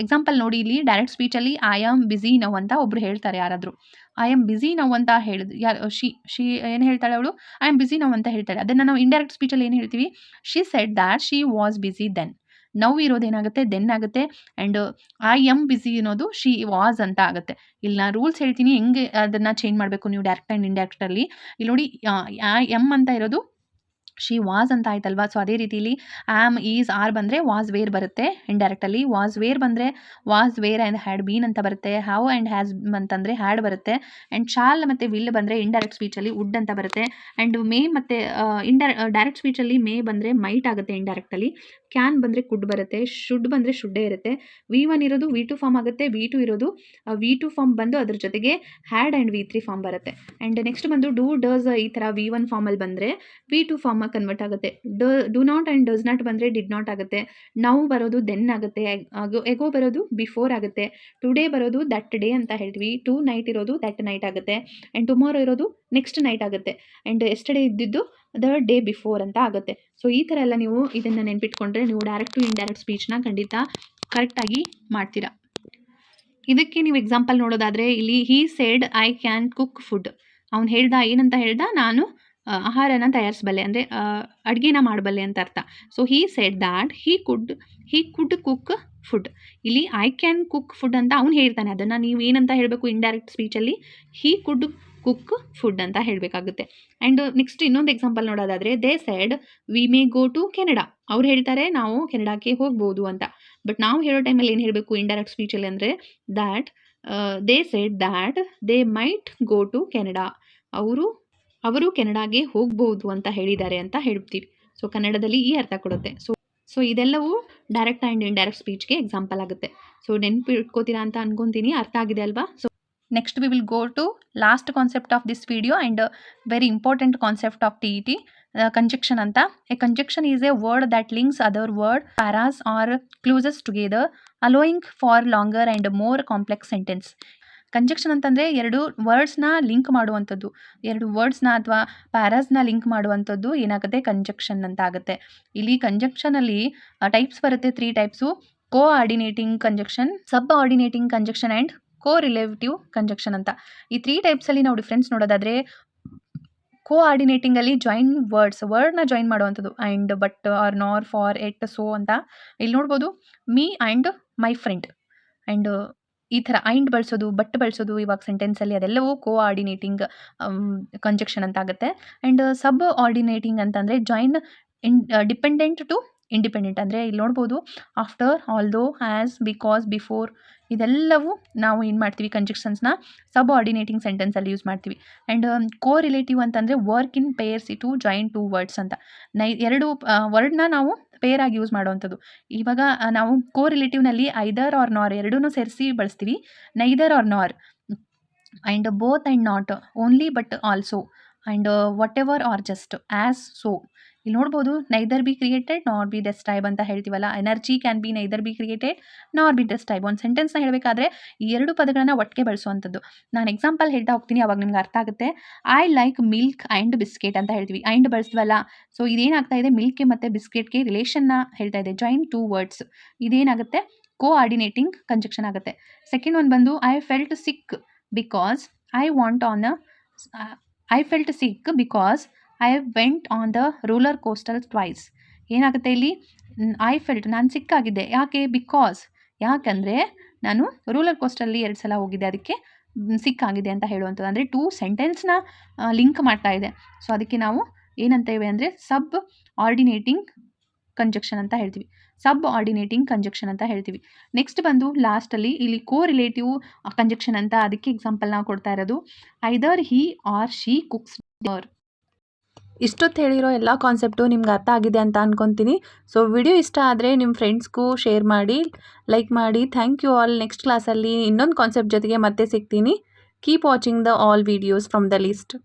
ಎಕ್ಸಾಂಪಲ್ ನೋಡಿ, ಇಲ್ಲಿ ಡೈರೆಕ್ಟ್ ಸ್ಪೀಚಲ್ಲಿ ಐ ಆಮ್ ಬಿಸಿ ನೌ ಅಂತ ಒಬ್ರು ಹೇಳ್ತಾರೆ. ಯಾರಾದರೂ ಐ ಆಮ್ ಬಿಸಿ ನೌ ಅಂತ ಹೇಳಿದ್ರು, ಶಿ ಏನು ಹೇಳ್ತಾಳೆ ಅವಳು, ಐ ಆಮ್ ಬಿಸಿ ನೌ ಅಂತ ಹೇಳ್ತಾಳೆ. ಅದನ್ನು ನಾವು ಇಂಡೈರೆಕ್ಟ್ ಸ್ಪೀಚಲ್ಲಿ ಏನು ಹೇಳ್ತೀವಿ, she said that she was busy then. Now ಇರೋದೇನಾಗುತ್ತೆ, ದೆನ್ ಆಗುತ್ತೆ. ಆ್ಯಂಡ್ ಐ ಎಮ್ ಬಿಸಿ ಅನ್ನೋದು ಶಿ ವಾಸ್ ಅಂತ ಆಗುತ್ತೆ. ಇಲ್ಲಿ ನಾನು ರೂಲ್ಸ್ ಹೇಳ್ತೀನಿ ಹೆಂಗೆ ಅದನ್ನು ಚೇಂಜ್ ಮಾಡಬೇಕು ನೀವು ಡೈರೆಕ್ಟ್ ಆ್ಯಂಡ್ ಇಂಡೈರೆಕ್ಟಲ್ಲಿ. ಇಲ್ಲಿ ನೋಡಿ, ಐ ಎಮ್ ಅಂತ ಇರೋದು ಶಿ ವಾಸ್ ಅಂತ ಆಯ್ತಲ್ವಾ. ಸೊ ಅದೇ ರೀತಿಲಿ ಆಮ್, ಈಸ್, ಆರ್ ಬಂದರೆ ವಾಸ್ ವೇರ್ ಬರುತ್ತೆ ಇಂಡೈರೆಕ್ಟಲ್ಲಿ. ವಾಸ್ ವೇರ್ ಬಂದರೆ was were and had been ಅಂತ ಬರುತ್ತೆ. ಹ್ಯಾವ್ ಆ್ಯಂಡ್ ಹ್ಯಾಸ್ ಅಂತಂದರೆ ಹ್ಯಾಡ್ ಬರುತ್ತೆ. ಆ್ಯಂಡ್ ಶಾಲ್ ಮತ್ತು ವಿಲ್ ಬಂದರೆ ಇಂಡೈರೆಕ್ಟ್ ಸ್ಪೀಚಲ್ಲಿ ವುಡ್ ಅಂತ ಬರುತ್ತೆ. ಆ್ಯಂಡ್ ಮೇ ಮತ್ತು ಡೈರೆಕ್ಟ್ ಸ್ಪೀಚಲ್ಲಿ ಮೇ ಬಂದರೆ ಮೈಟ್ ಆಗುತ್ತೆ ಇಂಡೈರೆಕ್ಟಲ್ಲಿ. ಕ್ಯಾನ್ ಬಂದರೆ ಕುಡ್ ಬರುತ್ತೆ. ಶುಡ್ ಬಂದರೆ ಶುಡ್ಡೇ ಇರುತ್ತೆ. V1 ಇರೋದು V2 ಫಾರ್ಮ್ ಆಗುತ್ತೆ. V2 ಇರೋದು V2 ಫಾರ್ಮ್ ಬಂದು ಅದ್ರ ಜೊತೆಗೆ ಹ್ಯಾಡ್ ಆ್ಯಂಡ್ V3 ಫಾರ್ಮ್ ಬರುತ್ತೆ. ಆ್ಯಂಡ್ ನೆಕ್ಸ್ಟ್ ಬಂದು ಡೂ, ಡಸ್ ಈ ಥರ V1 ಫಾರ್ಮಲ್ಲಿ ಬಂದರೆ V2 ಫಾರ್ಮ್ ಕನ್ವರ್ಟ್ ಆಗುತ್ತೆ. Do not and does not ಬಂದರೆ ಡಿಡ್ ನಾಟ್ ಆಗುತ್ತೆ. ನೌ ಬರೋದು ದೆನ್ ಆಗುತ್ತೆ. ಎಗೋ ಬರೋದು ಬಿಫೋರ್ ಆಗುತ್ತೆ. ಟುಡೇ ಬರೋದು ದಟ್ ಡೇ ಅಂತ ಹೇಳ್ತೀವಿ. ಟು ನೈಟ್ ಇರೋದು ದಟ್ ನೈಟ್ ಆಗುತ್ತೆ. ಆ್ಯಂಡ್ ಟುಮಾರೋ ಇರೋದು ನೆಕ್ಸ್ಟ್ ನೈಟ್ ಆಗುತ್ತೆ. ಆ್ಯಂಡ್ ಎಸ್ಟರ್ಡೇ ಇದ್ದಿದ್ದು ದ ಡೇ ಬಿಫೋರ್ ಅಂತ ಆಗುತ್ತೆ. ಸೊ ಈ ಥರ ಎಲ್ಲ ನೀವು ಇದನ್ನು ನೆನ್ಪಿಟ್ಕೊಂಡ್ರೆ ನೀವು ಡೈರೆಕ್ಟ್ ಟು ಇಂಡೈರೆಕ್ಟ್ ಸ್ಪೀಚ್ನ ಖಂಡಿತ ಕರೆಕ್ಟಾಗಿ ಮಾಡ್ತೀರಾ. ಇದಕ್ಕೆ ನೀವು ಎಕ್ಸಾಂಪಲ್ ನೋಡೋದಾದರೆ ಇಲ್ಲಿ he said I can cook food. ಅವ್ನು ಹೇಳ್ದ, ಏನಂತ ಹೇಳ್ದ, ನಾನು ಆಹಾರನ ತಯಾರಿಸಬಲ್ಲೆ, ಅಂದರೆ ಅಡುಗೆನ ಮಾಡಬಲ್ಲೆ ಅಂತ ಅರ್ಥ. So he said that he could cook food. ಇಲ್ಲಿ ಐ ಕ್ಯಾನ್ ಕುಕ್ ಫುಡ್ ಅಂತ ಅವ್ನು ಹೇಳ್ತಾನೆ. ಅದನ್ನು ನೀವು ಏನಂತ ಹೇಳಬೇಕು ಇಂಡೈರೆಕ್ಟ್ ಸ್ಪೀಚಲ್ಲಿ, ಹೀ ಕುಡ್ ಕುಕ್ ಫುಡ್ ಅಂತ ಹೇಳಬೇಕಾಗುತ್ತೆ. ಆ್ಯಂಡ್ ನೆಕ್ಸ್ಟ್ ಇನ್ನೊಂದು ಎಕ್ಸಾಂಪಲ್ ನೋಡೋದಾದರೆ they said we may go to Canada. ಅವ್ರು ಹೇಳ್ತಾರೆ ನಾವು ಕೆನಡಾಕ್ಕೆ ಹೋಗ್ಬೋದು ಅಂತ. ಬಟ್ ನಾವು ಹೇಳೋ ಟೈಮಲ್ಲಿ ಏನು ಹೇಳಬೇಕು ಇಂಡೈರೆಕ್ಟ್ ಸ್ಪೀಚಲ್ಲಿ ಅಂದರೆ that they said that they might go to Canada. ಅವರು ಕೆನಡಾಗೆ ಹೋಗ್ಬೋದು ಅಂತ ಹೇಳಿದ್ದಾರೆ ಅಂತ ಹೇಳ್ತೀವಿ. ಸೊ ಕನ್ನಡದಲ್ಲಿ ಈ ಅರ್ಥ ಕೊಡುತ್ತೆ. ಸೊ ಇದೆಲ್ಲವೂ ಡೈರೆಕ್ಟ್ ಆ್ಯಂಡ್ ಇಂಡೈರೆಕ್ಟ್ ಸ್ಪೀಚ್ಗೆ ಎಕ್ಸಾಂಪಲ್ ಆಗುತ್ತೆ. ಸೊ ನೆನ್ಪಿಟ್ಕೋತೀರಾ ಅಂತ ಅನ್ಕೊತೀನಿ. ಅರ್ಥ ಆಗಿದೆ ಅಲ್ವಾ? So next we will go to last concept of this video and very important concept of TET, conjunction ಅಂತ. A conjunction is a word that links other word, phrases or clauses together, allowing for longer and more complex sentence. Conjunction ಅಂತಂದರೆ ಎರಡು ವರ್ಡ್ಸ್ನ link ಮಾಡುವಂಥದ್ದು, ಎರಡು ವರ್ಡ್ಸ್ನ ಅಥವಾ ಪ್ಯಾರಾಸ್ನ link ಮಾಡುವಂಥದ್ದು ಏನಾಗುತ್ತೆ, conjunction ಅಂತ ಆಗುತ್ತೆ. ಇಲ್ಲಿ ಕಂಜಕ್ಷನಲ್ಲಿ ಟೈಪ್ಸ್ ಬರುತ್ತೆ, 3 types: coordinating conjunction, subordinating conjunction and correlative conjunction ಅಂತ. ಈ 3 ಟೈಪ್ಸಲ್ಲಿ ನಾವು ಡಿಫ್ರೆನ್ಸ್ ನೋಡೋದಾದರೆ, ಕೋ ಆರ್ಡಿನೇಟಿಂಗಲ್ಲಿ ಜಾಯಿನ್ ವರ್ಡ್ನ ಜಾಯಿನ್ ಮಾಡುವಂಥದ್ದು. And, but, or, nor, for, yet, so ಅಂತ. ಇಲ್ಲಿ ನೋಡ್ಬೋದು me and my friend. And ಈ ಥರ ಆ್ಯಂಡ್ ಬಳಸೋದು, ಬಟ್ ಬಳಸೋದು ಇವಾಗ ಸೆಂಟೆನ್ಸಲ್ಲಿ, ಅದೆಲ್ಲವೂ ಕೋ ಆರ್ಡಿನೇಟಿಂಗ್ ಕಂಜಕ್ಷನ್ ಅಂತ ಆಗುತ್ತೆ. ಆ್ಯಂಡ್ ಸಬ್ ಆರ್ಡಿನೇಟಿಂಗ್ ಅಂತಂದರೆ ಜಾಯಿನ್ ಡಿಪೆಂಡೆಂಟ್ ಟು ಇಂಡಿಪೆಂಡೆಂಟ್. ಅಂದರೆ ಇಲ್ಲಿ ನೋಡ್ಬೋದು after, although, as, because, before, ಇದೆಲ್ಲವೂ ನಾವು ಏನು ಮಾಡ್ತೀವಿ ಕಂಜಕ್ಷನ್ಸ್ನ ಸಬ್ ಆರ್ಡಿನೇಟಿಂಗ್ ಸೆಂಟೆನ್ಸಲ್ಲಿ ಯೂಸ್ ಮಾಡ್ತೀವಿ. ಆ್ಯಂಡ್ ಕೋ ರಿಲೇಟಿವ್ ಅಂತಂದರೆ work in pairs to join 2 words ಅಂತ. ಎರಡು ವರ್ಡ್ನ ನಾವು ಪೇರ್ ಆಗಿ ಯೂಸ್ ಮಾಡುವಂಥದ್ದು. ಇವಾಗ ನಾವು ಕೋ ರಿಲೇಟಿವ್ನಲ್ಲಿ ಐದರ್ ಆರ್ ನಾರ್ ಎರಡೂ ಸೇರಿಸಿ ಬಳಸ್ತೀವಿ. Neither or nor, and both and not, only but also, and whatever or just, as, so. ಇಲ್ಲಿ ನೋಡ್ಬೋದು neither be created nor be destroyed ಅಂತ ಹೇಳ್ತೀವಲ್ಲ. Energy can be neither be created nor be destroyed. ಒಂದು ಸೆಂಟೆನ್ಸ್ನ ಹೇಳಬೇಕಾದ್ರೆ ಈ 2 ಪದಗಳನ್ನು ಒಟ್ಟಿಗೆ ಬಳಸುವಂಥದ್ದು. ನಾನು ಎಕ್ಸಾಂಪಲ್ ಹೇಳ್ತಾ ಹೋಗ್ತೀನಿ, ಅವಾಗ ನಿಮ್ಗೆ ಅರ್ಥ ಆಗುತ್ತೆ. I like milk and biscuit ಅಂತ ಹೇಳ್ತೀವಿ. ಆ್ಯಂಡ್ ಬಳಸಿದ್ವಲ್ಲ, ಸೊ ಇದೇನಾಗ್ತಾ ಇದೆ, ಮಿಲ್ಕ್ಗೆ ಮತ್ತು ಬಿಸ್ಕೆಟ್ಗೆ ರಿಲೇಷನ್ನ ಹೇಳ್ತಾ ಇದೆ. ಜಾಯಿನ್ 2 ವರ್ಡ್ಸ್, ಇದೇನಾಗುತ್ತೆ, ಕೋ ಆರ್ಡಿನೇಟಿಂಗ್ ಕಂಜಕ್ಷನ್ ಆಗುತ್ತೆ. ಸೆಕೆಂಡ್ ಒಂದು ಬಂದು I felt sick because I felt sick because I went on the roller coaster twice. ಏನಾಗುತ್ತೆ ಇಲ್ಲಿ, ಐ ಫೆಲ್ಟ್, ನಾನು ಸಿಕ್ಕಾಗಿದ್ದೆ. ಯಾಕೆ, ಬಿಕಾಸ್, ಯಾಕಂದರೆ ನಾನು ರೋಲರ್ ಕೋಸ್ಟರಲ್ಲಿ 2 ಸಲ ಹೋಗಿದ್ದೆ, ಅದಕ್ಕೆ ಸಿಕ್ಕಾಗಿದೆ ಅಂತ ಹೇಳುವಂಥದ್ದು. ಅಂದರೆ 2 ಸೆಂಟೆನ್ಸ್ನ ಲಿಂಕ್ ಮಾಡ್ತಾ ಇದೆ. ಸೊ ಅದಕ್ಕೆ ನಾವು ಏನಂತೇವೆ ಅಂದರೆ ಸಬ್ ಆರ್ಡಿನೇಟಿಂಗ್ ಕಂಜಕ್ಷನ್ ಅಂತ ಹೇಳ್ತೀವಿ. ಸಬ್ ಆರ್ಡಿನೇಟಿಂಗ್ ಕಂಜಕ್ಷನ್ ಅಂತ ಹೇಳ್ತೀವಿ. ನೆಕ್ಸ್ಟ್ ಬಂದು ಲಾಸ್ಟಲ್ಲಿ ಇಲ್ಲಿ ಕೋ ರಿಲೇಟಿವ್ ಕಂಜಕ್ಷನ್ ಅಂತ. ಅದಕ್ಕೆ ಎಕ್ಸಾಂಪಲ್ ನಾವು ಕೊಡ್ತಾ ಇರೋದು either he or she cooks dinner. ಇಷ್ಟೊತ್ತು ಹೇಳಿರೋ ಎಲ್ಲ ಕಾನ್ಸೆಪ್ಟು ನಿಮ್ಗೆ ಅರ್ಥ ಆಗಿದೆ ಅಂತ ಅಂದ್ಕೊತೀನಿ. ಸೊ ವಿಡಿಯೋ ಇಷ್ಟ ಆದರೆ ನಿಮ್ಮ ಫ್ರೆಂಡ್ಸ್ಗೂ ಶೇರ್ ಮಾಡಿ, ಲೈಕ್ ಮಾಡಿ. Thank you all. ನೆಕ್ಸ್ಟ್ ಕ್ಲಾಸಲ್ಲಿ ಇನ್ನೊಂದು ಕಾನ್ಸೆಪ್ಟ್ ಜೊತೆಗೆ ಮತ್ತೆ ಸಿಗ್ತೀನಿ. Keep watching the all videos from the list.